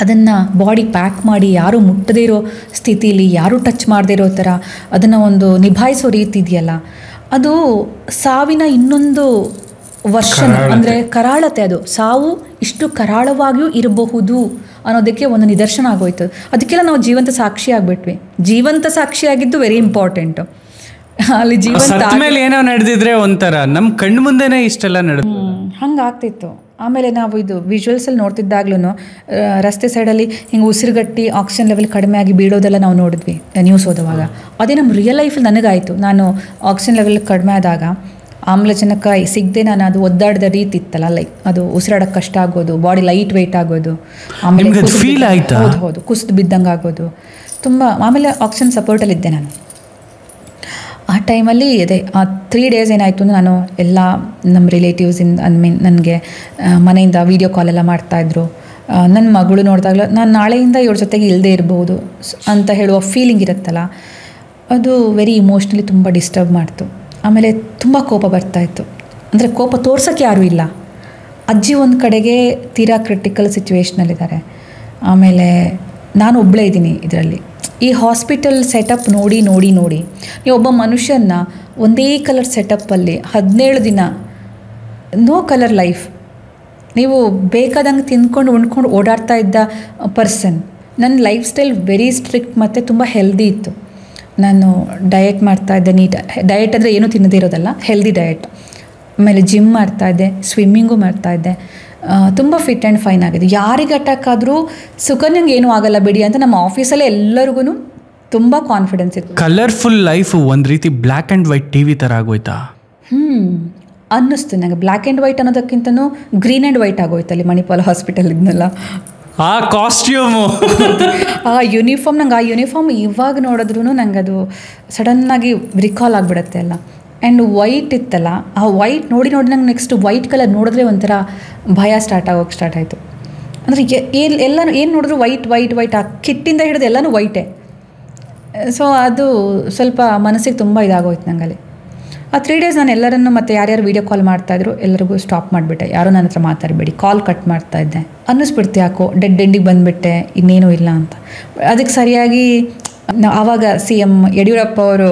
ಅದನ್ನು ಬಾಡಿ ಪ್ಯಾಕ್ ಮಾಡಿ ಯಾರೂ ಮುಟ್ಟದೇ ಇರೋ ಸ್ಥಿತಿಲಿ, ಯಾರೂ ಟಚ್ ಮಾಡದೇ ಇರೋ ಥರ ಅದನ್ನು ಒಂದು ನಿಭಾಯಿಸೋ ರೀತಿ ಇದೆಯಲ್ಲ, ಅದು ಸಾವಿನ ಇನ್ನೊಂದು ವರ್ಷನ್. ಅಂದರೆ ಕರಾಳತೆ. ಅದು ಸಾವು ಇಷ್ಟು ಕರಾಳವಾಗಿಯೂ ಇರಬಹುದು ಅನ್ನೋದಕ್ಕೆ ಒಂದು ನಿದರ್ಶನ ಆಗೋಯ್ತು. ಅದಕ್ಕೆಲ್ಲ ನಾವು ಜೀವಂತ ಸಾಕ್ಷಿ ಆಗಿಬಿಟ್ವಿ. ಜೀವಂತ ಸಾಕ್ಷಿ ಆಗಿದ್ದು ವೆರಿ ಇಂಪಾರ್ಟೆಂಟು. ಅಲ್ಲಿ ಜೀವಂತ ಮೇಲೆ ಏನೋ ನಡೆದಿದ್ರೆ ಒಂಥರ ನಮ್ಮ ಕಣ್ಣು ಮುಂದೆನೇ ಇಷ್ಟೆಲ್ಲ ನಡೆದು ಹಂಗಾಗ್ತಿತ್ತು. ಆಮೇಲೆ ನಾವು ಇದು ವಿಜುವಲ್ಸಲ್ಲಿ ನೋಡ್ತಿದ್ದಾಗ್ಲೂ ರಸ್ತೆ ಸೈಡಲ್ಲಿ ಹಿಂಗೆ ಉಸಿರುಗಟ್ಟಿ ಆಕ್ಸಿಜನ್ ಲೆವೆಲ್ ಕಡಿಮೆ ಆಗಿ ಬೀಳೋದೆಲ್ಲ ನಾವು ನೋಡಿದ್ವಿ ನ್ಯೂಸ್ ಓದುವಾಗ. ಅದೇ ನಮ್ಮ ರಿಯಲ್ ಲೈಫಲ್ಲಿ ನನಗಾಯಿತು. ನಾನು ಆಕ್ಸಿಜನ್ ಲೆವೆಲ್ ಕಡಿಮೆ ಆದಾಗ ಆಮ್ಲಜನಕ ಸಿಗದೆ ನಾನು ಅದು ಒದ್ದಾಡಿದ ರೀತಿ ಇತ್ತಲ್ಲ, ಲೈಕ್ ಅದು ಉಸಿರಾಡೋಕ್ಕೆ ಕಷ್ಟ ಆಗೋದು, ಬಾಡಿ ಲೈಟ್ ವೆಯ್ಟ್ ಆಗೋದು, ಆಮೇಲೆ ಹೌದು ಕುಸಿದು ಬಿದ್ದಂಗೆ ಆಗೋದು ತುಂಬ. ಆಮೇಲೆ ಆಕ್ಸಿಜನ್ ಸಪೋರ್ಟಲ್ಲಿದ್ದೆ ನಾನು ಆ ಟೈಮಲ್ಲಿ. ಅದೇ ಆ 3 ಡೇಸ್ ಏನಾಯಿತು ಅಂದರೆ ನಾನು ಎಲ್ಲ ನಮ್ಮ ರಿಲೇಟಿವ್ಸಿಂದ ನನಗೆ ಮನೆಯಿಂದ ವೀಡಿಯೋ ಕಾಲೆಲ್ಲ ಮಾಡ್ತಾಯಿದ್ರು. ನನ್ನ ಮಗಳು ನೋಡಿದಾಗಲೂ ನಾನು ನಾಳೆಯಿಂದ ಇವ್ರ ಜೊತೆಗೆ ಇಲ್ಲದೆ ಇರ್ಬೋದು ಅಂತ ಹೇಳುವ ಫೀಲಿಂಗ್ ಇರುತ್ತಲ್ಲ, ಅದು ವೆರಿ ಇಮೋಷ್ನಲಿ ತುಂಬ ಡಿಸ್ಟರ್ಬ್ ಮಾಡ್ತು. ಆಮೇಲೆ ತುಂಬ ಕೋಪ ಬರ್ತಾಯಿತ್ತು. ಅಂದರೆ ಕೋಪ ತೋರ್ಸೋಕ್ಕೆ ಯಾರೂ ಇಲ್ಲ. ಅಜ್ಜಿ ಒಂದು ಕಡೆಗೆ ತೀರಾ ಕ್ರಿಟಿಕಲ್ ಸಿಚುವೇಶ್ನಲ್ಲಿದ್ದಾರೆ, ಆಮೇಲೆ ನಾನು ಒಬ್ಬಳೇ ಇದ್ದೀನಿ ಇದರಲ್ಲಿ. ಈ ಹಾಸ್ಪಿಟಲ್ ಸೆಟಪ್ ನೋಡಿ ನೋಡಿ ನೋಡಿ ನೀವು ಒಬ್ಬ ಮನುಷ್ಯನ ಒಂದೇ ಕಲರ್ ಸೆಟಪ್ಪಲ್ಲಿ 17 ದಿನ ನೋ ಕಲರ್ ಲೈಫ್, ನೀವು ಬೇಕಾದಂಗೆ ತಿಂದ್ಕೊಂಡು ಉಣ್ಕೊಂಡು ಓಡಾಡ್ತಾ ಇದ್ದ ಪರ್ಸನ್. ನನ್ನ ಲೈಫ್ ಸ್ಟೈಲ್ ವೆರಿ ಸ್ಟ್ರಿಕ್ಟ್ ಮತ್ತು ತುಂಬ ಹೆಲ್ದಿ ಇತ್ತು. ನಾನು ಡಯಟ್ ಮಾಡ್ತಾಯಿದ್ದೆ, ಡಯಟ್ ಅಂದರೆ ಏನೂ ತಿನ್ನದೇ ಇರೋದಲ್ಲ, ಹೆಲ್ದಿ ಡಯಟ್. ಆಮೇಲೆ ಜಿಮ್ ಮಾಡ್ತಾಯಿದ್ದೆ, ಸ್ವಿಮ್ಮಿಂಗು ಮಾಡ್ತಾಯಿದ್ದೆ, ತುಂಬ ಫಿಟ್ ಆ್ಯಂಡ್ ಫೈನ್ ಆಗಿದೆ. ಯಾರಿಗೆ ಅಟ್ಯಾಕ್ ಆದರೂ ಸುಕನ್ಯಂಗೆ ಏನೂ ಆಗಲ್ಲ ಬಿಡಿ ಅಂತ ನಮ್ಮ ಆಫೀಸಲ್ಲೇ ಎಲ್ಲರಿಗೂ ತುಂಬ ಕಾನ್ಫಿಡೆನ್ಸ್ ಇತ್ತು. ಕಲರ್ಫುಲ್ ಲೈಫ್ ಒಂದು ರೀತಿ black and white T V ಥರ ಆಗೋಯ್ತಾ? ಅನ್ನಿಸ್ತು ನನಗೆ. ಬ್ಲ್ಯಾಕ್ ಆ್ಯಂಡ್ ವೈಟ್ ಅನ್ನೋದಕ್ಕಿಂತನೂ ಗ್ರೀನ್ ಆ್ಯಂಡ್ ವೈಟ್ ಆಗೋಯ್ತಲ್ಲಿ ಮಣಿಪಾಲ್ ಹಾಸ್ಪಿಟಲ್ ಇದ್ನಲ್ಲ. ಆ ಕಾಸ್ಟ್ಯೂಮು, ಆ ಯೂನಿಫಾರ್ಮ್, ನಂಗೆ ಆ ಯೂನಿಫಾರ್ಮ್ ಇವಾಗ ನೋಡಿದ್ರೂ ನಂಗೆ ಅದು ಸಡನ್ನಾಗಿ ರಿಕಾಲ್ ಆಗಿಬಿಡುತ್ತೆ ಎಲ್ಲ. ಆ್ಯಂಡ್ ವೈಟ್ ಇತ್ತಲ್ಲ, ಆ ವೈಟ್ ನೋಡಿ ನೋಡಿ ನಂಗೆ ನೆಕ್ಸ್ಟ್ ವೈಟ್ ಕಲರ್ ನೋಡಿದ್ರೆ ಒಂಥರ ಭಯ ಸ್ಟಾರ್ಟ್ ಆಯಿತು. ಅಂದರೆ ಎಲ್ಲ ಏನು ನೋಡಿದ್ರು ವೈಟ್ ವೈಟ್ ವೈಟ್, ಆ ಕಿಟ್ಟಿಂದ ಹಿಡಿದು ಎಲ್ಲನೂ ವೈಟೇ. ಸೊ ಅದು ಸ್ವಲ್ಪ ಮನಸ್ಸಿಗೆ ತುಂಬ ಇದಾಗೋಯ್ತು ನಂಗಲ್ಲಿ. ಆ 3 days ನಾನು ಎಲ್ಲರನ್ನು ಮತ್ತು ಯಾರ್ಯಾರು ವೀಡಿಯೋ ಕಾಲ್ ಮಾಡ್ತಾಯಿದ್ರು ಎಲ್ಲರಿಗೂ ಸ್ಟಾಪ್ ಮಾಡಿಬಿಟ್ಟೆ. ಯಾರೂ ನನ್ನ ಹತ್ರ ಮಾತಾಡಬೇಡಿ, ಕಾಲ್ ಕಟ್ ಮಾಡ್ತಾಯಿದ್ದೆ. ಅನ್ನಿಸ್ಬಿಡ್ತು ಯಾಕೋ ಡೆಡ್ ಎಂಡಿಗೆ ಬಂದುಬಿಟ್ಟೆ, ಇನ್ನೇನೂ ಇಲ್ಲ ಅಂತ. ಅದಕ್ಕೆ ಸರಿಯಾಗಿ ಆವಾಗ CM ಯಡಿಯೂರಪ್ಪ ಅವರು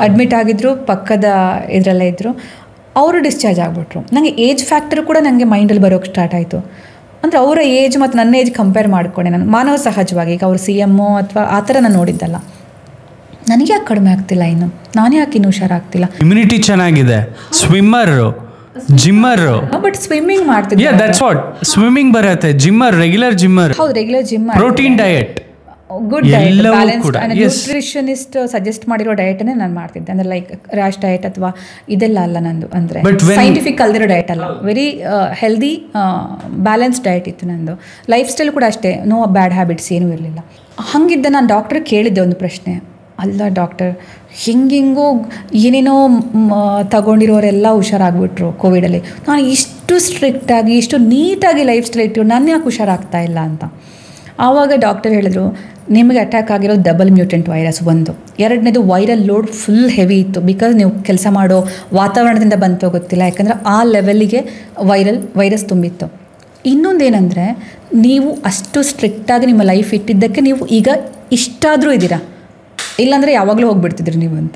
ಅಡ್ಮಿಟ್ ಆಗಿದ್ದರು, ಪಕ್ಕದ ಇದರಲ್ಲೇ ಇದ್ದರು, ಅವರು ಡಿಸ್ಚಾರ್ಜ್ ಆಗಿಬಿಟ್ರು. ನನಗೆ ಏಜ್ ಫ್ಯಾಕ್ಟರ್ ಕೂಡ ನನಗೆ ಮೈಂಡಲ್ಲಿ ಬರೋಕ್ಕೆ ಸ್ಟಾರ್ಟ್ ಆಯಿತು. ಅಂದರೆ ಅವರ ಏಜ್ ಮತ್ತು ನನ್ನ ಏಜ್ ಕಂಪೇರ್ ಮಾಡಿಕೊಂಡೆ ನಾನು, ಮಾನವ ಸಹಜವಾಗಿ. ಈಗ ಅವರು CM ಅಥವಾ ಆ ಥರ ನಾನು ನೋಡಿದ್ದಲ್ಲ. ನನಗೆ ಯಾಕೆ ಕಡಿಮೆ ಆಗ್ತಿಲ್ಲ, ಇನ್ನು ನಾನು ಯಾಕೆ ಇನ್ನೂ ಹುಷಾರಾಗ್ತಿಲ್ಲ? ಇಮ್ಯುನಿಟಿ ಚೆನ್ನಾಗಿದೆ, ಸ್ವಿಮ್ಮರು, ಜಿಮ್ಮರು. ಬಟ್ ಸ್ವಿಮ್ಮಿಂಗ್ ಮಾಡ್ತಿದ್ದೆ, ದಟ್ಸ್ ವಾಟ್, ಸ್ವಿಮ್ಮಿಂಗ್ ಬರುತ್ತೆ. ಜಿಮ್ಮರ್, ರೆಗ್ಯುಲರ್ ಜಿಮ್ಮರ್, ಹೌದು regular gym, protein diet, good diet, balanced. Nutritionist suggest ಮಾಡಿರೋ ಡಯಟನ್ನೇ ನಾನು ಮಾಡ್ತಿದ್ದೆ. ಅಂದರೆ ಲೈಕ್ ರ್ಯಾಶ್ ಡಯಟ್ ಅಥವಾ ಇದೆಲ್ಲ ಅಲ್ಲ ನಂದು, ಅಂದರೆ ಸೈಂಟಿಫಿಕ್ ಅಲ್ದಿರೋ ಡಯಟ್ ಅಲ್ಲ, ವೆರಿ ಹೆಲ್ದಿ ಬ್ಯಾಲೆನ್ಸ್ಡ್ ಡಯಟ್ ಇತ್ತು ನಂದು. ಲೈಫ್ ಸ್ಟೈಲ್ ಕೂಡ ಅಷ್ಟೇ, ನೋ ಬ್ಯಾಡ್ ಹ್ಯಾಬಿಟ್ಸ್ ಏನೂ ಇರಲಿಲ್ಲ. ಹಾಗಿದ್ದ ನಾನು ಡಾಕ್ಟ್ರಿಗೆ ಕೇಳಿದ್ದೆ ಒಂದು ಪ್ರಶ್ನೆ, ಅಲ್ಲ ಡಾಕ್ಟರ್, ಹಿಂಗಿಂಗೂ ಏನೇನೋ ತಗೊಂಡಿರೋರೆಲ್ಲ ಹುಷಾರಾಗ್ಬಿಟ್ರು ಕೋವಿಡಲ್ಲಿ, ನಾನು ಇಷ್ಟು ಸ್ಟ್ರಿಕ್ಟಾಗಿ ಇಷ್ಟು ನೀಟಾಗಿ ಲೈಫ್ ಸ್ಟೈಲ್ ಇಟ್ಟು ನಾನು ಯಾಕೆ ಹುಷಾರಾಗ್ತಾ ಇಲ್ಲ ಅಂತ. ಆವಾಗ ಡಾಕ್ಟರ್ ಹೇಳಿದ್ರು, ನಿಮಗೆ ಅಟ್ಯಾಕ್ ಆಗಿರೋದು ಡಬಲ್ ಮ್ಯೂಟೆಂಟ್ ವೈರಸ್ ಒಂದು, ಎರಡನೇದು ವೈರಲ್ ಲೋಡ್ ಫುಲ್ ಹೆವಿ ಇತ್ತು. ಬಿಕಾಸ್ ನೀವು ಕೆಲಸ ಮಾಡೋ ವಾತಾವರಣದಿಂದ ಬಂತೋ ಗೊತ್ತಿಲ್ಲ, ಯಾಕಂದರೆ ಆ ಲೆವೆಲ್ಲಿಗೆ ವೈರಸ್ ತುಂಬಿತ್ತು. ಇನ್ನೊಂದೇನೆಂದರೆ, ನೀವು ಅಷ್ಟು ಸ್ಟ್ರಿಕ್ಟಾಗಿ ನಿಮ್ಮ ಲೈಫ್ ಇಟ್ಟಿದ್ದಕ್ಕೆ ನೀವು ಈಗ ಇಷ್ಟಾದರೂ ಇದ್ದೀರಾ, ಇಲ್ಲಾಂದರೆ ಯಾವಾಗಲೂ ಹೋಗಿಬಿಡ್ತಿದ್ರಿ ನೀವು ಅಂತ.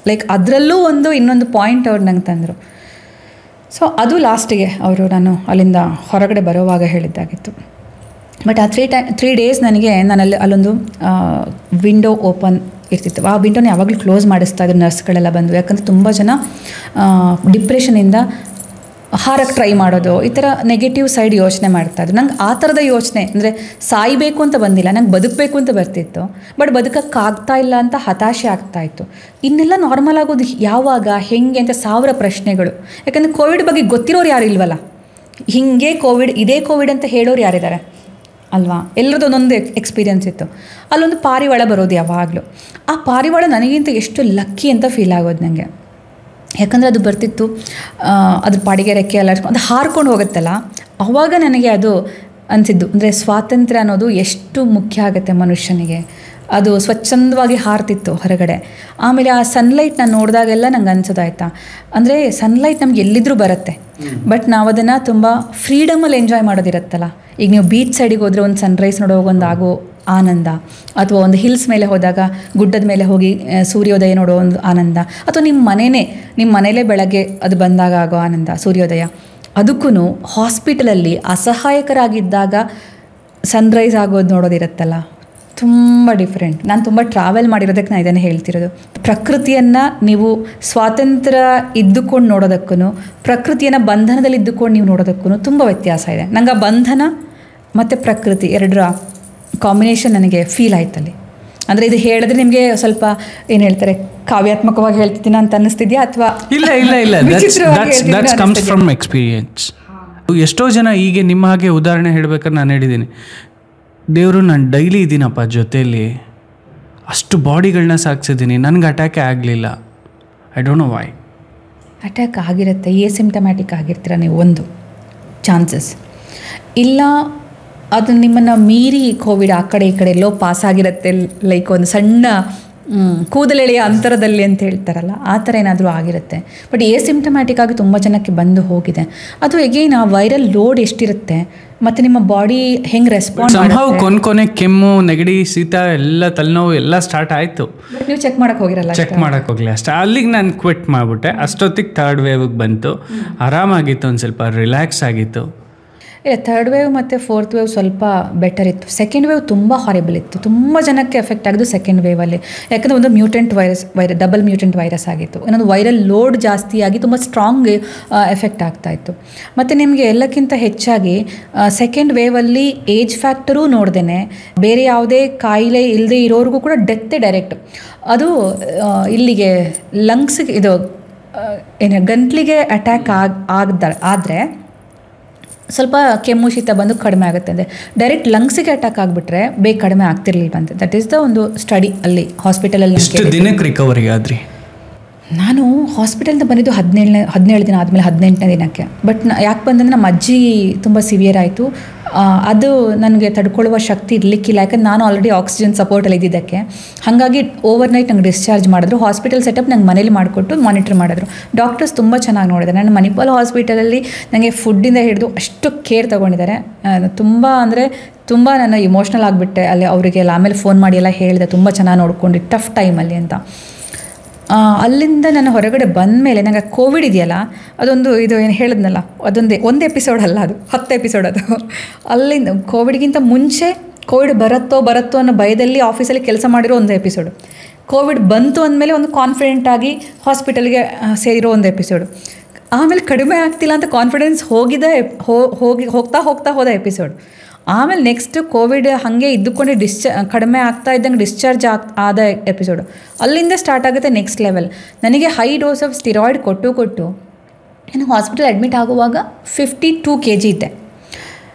ಲೈಕ್ ಅದರಲ್ಲೂ ಇನ್ನೊಂದು ಪಾಯಿಂಟ್ ಅವ್ರು ನಂಗೆ ತಂದರು. ಸೊ ಅದು ಲಾಸ್ಟಿಗೆ ಅವರು ನಾನು ಅಲ್ಲಿಂದ ಹೊರಗಡೆ ಬರೋವಾಗ ಹೇಳಿದ್ದಾಗಿತ್ತು. ಬಟ್ ಆ 3 days ನನಗೆ ಅಲ್ಲೊಂದು ವಿಂಡೋ ಓಪನ್ ಇರ್ತಿತ್ತು. ಆ ವಿಂಡೋನ ಯಾವಾಗಲೂ ಕ್ಲೋಸ್ ಮಾಡಿಸ್ತಾ ಇದ್ರು ನರ್ಸ್ಗಳೆಲ್ಲ ಬಂದು. ಯಾಕಂದರೆ ತುಂಬ ಜನ ಡಿಪ್ರೆಷನಿಂದ ಹಾರಕ್ಕೆ ಟ್ರೈ ಮಾಡೋದು, ಈ ಥರ ನೆಗೆಟಿವ್ ಸೈಡ್ ಯೋಚನೆ ಮಾಡ್ತಾಯಿದ್ರು. ನಂಗೆ ಆ ಥರದ ಯೋಚನೆ ಅಂದರೆ ಸಾಯಬೇಕು ಅಂತ ಬಂದಿಲ್ಲ, ನಂಗೆ ಬದುಕಬೇಕು ಅಂತ ಬರ್ತಿತ್ತು. ಬಟ್ ಬದುಕೋಕ್ಕಾಗ್ತಾ ಇಲ್ಲ ಅಂತ ಹತಾಶೆ ಆಗ್ತಾಯಿತ್ತು. ಇನ್ನೆಲ್ಲ ನಾರ್ಮಲ್ ಆಗೋದು ಯಾವಾಗ, ಹೆಂಗೆ ಅಂತ 1000 ಪ್ರಶ್ನೆಗಳು. ಯಾಕಂದರೆ ಕೋವಿಡ್ ಬಗ್ಗೆ ಗೊತ್ತಿರೋರು ಯಾರು ಇಲ್ವಲ್ಲ, ಹೀಗೆ ಇದೇ ಕೋವಿಡ್ ಅಂತ ಹೇಳೋರು ಯಾರಿದ್ದಾರೆ ಅಲ್ವಾ? ಎಲ್ಲರದ್ದು ಒಂದೊಂದು ಎಕ್ಸ್ಪೀರಿಯನ್ಸ್ ಇತ್ತು. ಅಲ್ಲೊಂದು ಪಾರಿವಾಳ ಬರೋದು ಯಾವಾಗಲೂ. ಆ ಪಾರಿವಾಳ ನನಗಿಂತ ಎಷ್ಟು ಲಕ್ಕಿ ಅಂತ ಫೀಲ್ ಆಗೋದು ನನಗೆ. ಯಾಕಂದರೆ ಅದು ಬರ್ತಿತ್ತು, ಅದ್ರ ಪಾಡಿಗೆ ರೆಕ್ಕೆ ಎಲ್ಲ ಅದು ಹಾರ್ಕೊಂಡು ಹೋಗುತ್ತಲ್ಲ, ಆವಾಗ ನನಗೆ ಅದು ಅನಿಸಿದ್ದು, ಅಂದರೆ ಸ್ವಾತಂತ್ರ್ಯ ಅನ್ನೋದು ಎಷ್ಟು ಮುಖ್ಯ ಆಗುತ್ತೆ ಮನುಷ್ಯನಿಗೆ. ಅದು ಸ್ವಚ್ಛಂದವಾಗಿ ಹಾರ್ತಿತ್ತು ಹೊರಗಡೆ. ಆಮೇಲೆ ಆ ಸನ್ಲೈಟ್ ನಾನು ನೋಡಿದಾಗೆಲ್ಲ ನಂಗೆ ಅನ್ಸೋದಾಯ್ತಾ, ಅಂದರೆ ಸನ್ಲೈಟ್ ನಮ್ಗೆ ಎಲ್ಲಿದ್ರೂ ಬರುತ್ತೆ, ಬಟ್ ನಾವು ಅದನ್ನು ತುಂಬ ಫ್ರೀಡಮಲ್ಲಿ ಎಂಜಾಯ್ ಮಾಡೋದಿರುತ್ತಲ್ಲ. ಈಗ ನೀವು ಬೀಚ್ ಸೈಡಿಗೆ ಹೋದರೆ ಒಂದು ಸನ್ರೈಸ್ ನೋಡೋ ಒಂದು ಆಗೋ ಆನಂದ, ಅಥವಾ ಒಂದು ಹಿಲ್ಸ್ ಮೇಲೆ ಹೋದಾಗ ಗುಡ್ಡದ ಮೇಲೆ ಹೋಗಿ ಸೂರ್ಯೋದಯ ನೋಡೋ ಒಂದು ಆನಂದ, ಅಥವಾ ನಿಮ್ಮ ಮನೇಲೇ ಬೆಳಗ್ಗೆ ಅದು ಬಂದಾಗ ಆಗೋ ಆನಂದ ಸೂರ್ಯೋದಯ, ಅದಕ್ಕೂ ಹಾಸ್ಪಿಟಲಲ್ಲಿ ಅಸಹಾಯಕರಾಗಿದ್ದಾಗ ಸನ್ರೈಸ್ ಆಗೋದು ನೋಡೋದಿರುತ್ತಲ್ಲ, ತುಂಬ ಡಿಫ್ರೆಂಟ್. ನಾನು ತುಂಬ ಟ್ರಾವೆಲ್ ಮಾಡಿರೋದಕ್ಕೆ ನಾನು ಇದನ್ನು ಹೇಳ್ತಿರೋದು. ಪ್ರಕೃತಿಯನ್ನು ನೀವು ಸ್ವಾತಂತ್ರ್ಯ ಇದ್ದುಕೊಂಡು ನೋಡೋದಕ್ಕೂ, ಪ್ರಕೃತಿಯನ್ನು ಬಂಧನದಲ್ಲಿ ಇದ್ದುಕೊಂಡು ನೀವು ನೋಡೋದಕ್ಕೂ ತುಂಬ ವ್ಯತ್ಯಾಸ ಇದೆ. ನಂಗೆ ಆ ಬಂಧನ ಮತ್ತು ಪ್ರಕೃತಿ ಎರಡರ ಕಾಂಬಿನೇಷನ್ ನನಗೆ ಫೀಲ್ ಆಯ್ತಲ್ಲಿ. ಅಂದರೆ ಇದು ಹೇಳಿದ್ರೆ ನಿಮಗೆ ಸ್ವಲ್ಪ ಏನು ಹೇಳ್ತಾರೆ, ಕಾವ್ಯಾತ್ಮಕವಾಗಿ ಹೇಳ್ತಿದ್ದೀನ ಅಂತ ಅನ್ನಿಸ್ತಿದ್ಯಾ ಅಥವಾ ಇಲ್ಲ ದಟ್ಸ್ ಕಮ್ಸ್ ಫ್ರಮ್ ಎಕ್ಸ್ಪೀರಿಯನ್ಸ್. ಎಷ್ಟೋ ಜನ ಹೀಗೆ ನಿಮ್ಮ ಹಾಗೆ ಉದಾಹರಣೆ ಹೇಳ್ಬೇಕಾದ್ರೆ ನಾನು ಹೇಳಿದ್ದೀನಿ, ದೇವರು ನಾನು ಡೈಲಿ ಇದ್ದೀನಪ್ಪ ಜೊತೆಯಲ್ಲಿ, ಅಷ್ಟು ಬಾಡಿಗಳನ್ನ ಸಾಕ್ಸಿದ್ದೀನಿ, ನನಗೆ ಅಟ್ಯಾಕೇ ಆಗಲಿಲ್ಲ. I don't know why. Attack ಆಗಿರುತ್ತೆ, ಸಿಂಪ್ಟಮ್ಯಾಟಿಕ್ ಆಗಿರ್ತೀರ ನೀವು, ಒಂದು ಚಾನ್ಸಸ್ ಇಲ್ಲ. ಅದು ನಿಮ್ಮನ್ನು ಮೀರಿ ಕೋವಿಡ್ ಆ ಕಡೆ ಈ ಕಡೆ ಎಲ್ಲೋ ಪಾಸ್ ಆಗಿರುತ್ತೆ, ಲೈಕ್ ಒಂದು ಸಣ್ಣ ಕೂದಲೆಳೆಯ ಅಂತರದಲ್ಲಿ ಅಂತ ಹೇಳ್ತಾರಲ್ಲ, ಆ ಥರ ಏನಾದರೂ ಆಗಿರುತ್ತೆ. ಬಟ್ ಸಿಂಪ್ಟಮ್ಯಾಟಿಕ್ ಆಗಿ ತುಂಬ ಜನಕ್ಕೆ ಬಂದು ಹೋಗಿದೆ. ಅದು ಎಗೈನ್ ಆ ವೈರಲ್ ಲೋಡ್ ಎಷ್ಟಿರುತ್ತೆ, ಮತ್ತು ನಿಮ್ಮ ಬಾಡಿ ಹೆಂಗೆ ರೆಸ್ಪಾಂಡ್ ಕೊನೆ ಕೆಮ್ಮು ನೆಗಡಿ ಶೀತ ಎಲ್ಲ ತಲೆನೋವು ಎಲ್ಲ ಸ್ಟಾರ್ಟ್ ಆಯಿತು. ನೀವು ಚೆಕ್ ಮಾಡಕ್ಕೆ ಹೋಗಿರಲ್ಲ? ಚೆಕ್ ಮಾಡಕ್ಕೆ ಹೋಗಲಿ ಅಷ್ಟೇ. ಅಲ್ಲಿಗೆ ನಾನು ಕ್ವಿಟ್ ಮಾಡಿಬಿಟ್ಟೆ. ಅಷ್ಟೊತ್ತಿಗೆ ಥರ್ಡ್ ವೇವಿಗೆ ಬಂತು. ಆರಾಮಾಗಿತ್ತು, ಒಂದು ಸ್ವಲ್ಪ ರಿಲ್ಯಾಕ್ಸ್ ಆಗಿತ್ತು. ಇಲ್ಲ, ಥರ್ಡ್ ವೇವ್ ಮತ್ತು ಫೋರ್ತ್ ವೇವ್ ಸ್ವಲ್ಪ ಬೆಟರ್ ಇತ್ತು. ಸೆಕೆಂಡ್ ವೇವ್ ತುಂಬ ಹಾರಿಬಲ್ ಇತ್ತು. ತುಂಬ ಜನಕ್ಕೆ ಎಫೆಕ್ಟ್ ಆಗಿದ್ದು ಸೆಕೆಂಡ್ ವೇವಲ್ಲಿ. ಯಾಕಂದರೆ ಒಂದು ಮ್ಯೂಟೆಂಟ್ ಡಬಲ್ ಮ್ಯೂಟೆಂಟ್ ವೈರಸ್ ಆಗಿತ್ತು. ಇನ್ನೊಂದು ವೈರಲ್ ಲೋಡ್ ಜಾಸ್ತಿಯಾಗಿ ತುಂಬ ಸ್ಟ್ರಾಂಗ್ ಎಫೆಕ್ಟ್ ಆಗ್ತಾಯಿತ್ತು. ಮತ್ತು ನಿಮಗೆ ಎಲ್ಲಕ್ಕಿಂತ ಹೆಚ್ಚಾಗಿ ಸೆಕೆಂಡ್ ವೇವಲ್ಲಿ ಏಜ್ ಫ್ಯಾಕ್ಟರೂ ನೋಡ್ದೇ ಬೇರೆ ಯಾವುದೇ ಕಾಯಿಲೆ ಇಲ್ಲದೆ ಇರೋರಿಗೂ ಕೂಡ ಡೆತ್ತೇ ಡೈರೆಕ್ಟ್. ಅದು ಇಲ್ಲಿಗೆ ಲಂಗ್ಸಿಗೆ ಇದು ಏನು ಗಂಟ್ಲಿಗೆ ಅಟ್ಯಾಕ್ ಆದರೆ ಸ್ವಲ್ಪ ಕೆಮ್ಮು ಶೀತ ಬಂದು ಕಡಿಮೆ ಆಗುತ್ತೆ. ಅಂದರೆ ಡೈರೆಕ್ಟ್ ಲಂಗ್ಸಿಗೆ ಅಟ್ಯಾಕ್ ಆಗಿಬಿಟ್ರೆ ಬೇಗ ಕಡಿಮೆ ಆಗ್ತಿರ್ಲಿಲ್ವಂತೆ. ದಟ್ ಈಸ್ ದ ಒಂದು ಸ್ಟಡಿ ಅಲ್ಲಿ ಹಾಸ್ಪಿಟಲಲ್ಲಿ. ದಿನಕ್ಕೆ ರಿಕವರಿ ಆದ್ರಿ? ನಾನು ಹಾಸ್ಪಿಟಲ್ದ ಬಂದಿದ್ದು 17 ದಿನ ಆದಮೇಲೆ 18ನೇ ದಿನಕ್ಕೆ. ಬಟ್ ಯಾಕೆ ಬಂದಂದರೆ ನಮ್ಮ ಅಜ್ಜಿ ತುಂಬ ಸಿವಿಯರ್ ಆಯಿತು. ಅದು ನನಗೆ ತಡ್ಕೊಳ್ಳುವ ಶಕ್ತಿ ಇರಲಿಕ್ಕಿಲ್ಲ. ಯಾಕಂದ್ರೆ ನಾನು ಆಲ್ರೆಡಿ ಆಕ್ಸಿಜನ್ ಸಪೋರ್ಟಲ್ಲಿ ಇದ್ದಿದ್ದಕ್ಕೆ. ಹಾಗಾಗಿ ಓವರ್ನೈಟ್ ನಂಗೆ ಡಿಸ್ಚಾರ್ಜ್ ಮಾಡಿದ್ರು. ಹಾಸ್ಪಿಟಲ್ ಸೆಟಪ್ ನಂಗೆ ಮನೇಲಿ ಮಾಡಿಕೊಟ್ಟು ಮಾನಿಟರ್ ಮಾಡಿದ್ರು. ಡಾಕ್ಟರ್ಸ್ ತುಂಬ ಚೆನ್ನಾಗಿ ನೋಡಿದ್ದಾರೆ. ನಾನು ಮಣಿಪಾಲ್ ಹಾಸ್ಪಿಟಲಲ್ಲಿ ನನಗೆ ಫುಡ್ಡಿಂದ ಹಿಡಿದು ಅಷ್ಟು ಕೇರ್ ತೊಗೊಂಡಿದ್ದಾರೆ. ತುಂಬ ಅಂದರೆ ತುಂಬ ನಾನು ಇಮೋಷ್ನಲ್ ಆಗಿಬಿಟ್ಟೆ ಅಲ್ಲಿ ಅವರಿಗೆಲ್ಲ. ಆಮೇಲೆ ಫೋನ್ ಮಾಡಿ ಎಲ್ಲ ಹೇಳಿದೆ, ತುಂಬ ಚೆನ್ನಾಗಿ ನೋಡ್ಕೊಂಡು ಟಫ್ ಟೈಮಲ್ಲಿ ಅಂತ. ಅಲ್ಲಿಂದ ನಾನು ಹೊರಗಡೆ ಬಂದ ಮೇಲೆ ನನಗೆ ಕೋವಿಡ್ ಇದೆಯಲ್ಲ, ಅದೊಂದು ಇದು ಏನು ಹೇಳಿದ್ನಲ್ಲ, ಒಂದು ಎಪಿಸೋಡ್ ಅಲ್ಲ, ಅದು 10 ಎಪಿಸೋಡ್. ಅದು ಅಲ್ಲಿಂದ ಕೋವಿಡ್ಗಿಂತ ಮುಂಚೆ ಕೋವಿಡ್ ಬರುತ್ತೋ ಅನ್ನೋ ಭಯದಲ್ಲಿ ಆಫೀಸಲ್ಲಿ ಕೆಲಸ ಮಾಡಿರೋ ಒಂದು ಎಪಿಸೋಡು. ಕೋವಿಡ್ ಬಂತು ಅಂದಮೇಲೆ ಒಂದು ಕಾನ್ಫಿಡೆಂಟ್ ಆಗಿ ಹಾಸ್ಪಿಟಲ್ಗೆ ಸೇರಿರೋ ಒಂದು ಎಪಿಸೋಡು. ಆಮೇಲೆ ಕಡಿಮೆ ಆಗ್ತಿಲ್ಲ ಅಂತ ಕಾನ್ಫಿಡೆನ್ಸ್ ಹೋಗ್ತಾ ಹೋದ ಎಪಿಸೋಡ್. ಆಮೇಲೆ ನೆಕ್ಸ್ಟ್ ಕೋವಿಡ್ ಹಾಗೆ ಇದ್ದುಕೊಂಡೆ ಕಡಿಮೆ ಆಗ್ತಾ ಇದ್ದಂಗೆ ಡಿಸ್ಚಾರ್ಜ್ ಆದ ಎಪಿಸೋಡು. ಅಲ್ಲಿಂದ ಸ್ಟಾರ್ಟ್ ಆಗುತ್ತೆ ನೆಕ್ಸ್ಟ್ ಲೆವೆಲ್. ನನಗೆ ಹೈ ಡೋಸ್ ಆಫ್ ಸ್ಟಿರಾಯ್ಡ್ ಕೊಟ್ಟು ನಾನು ಹಾಸ್ಪಿಟಲ್ ಅಡ್ಮಿಟ್ ಆಗುವಾಗ 52 kg ಇದ್ದೆ.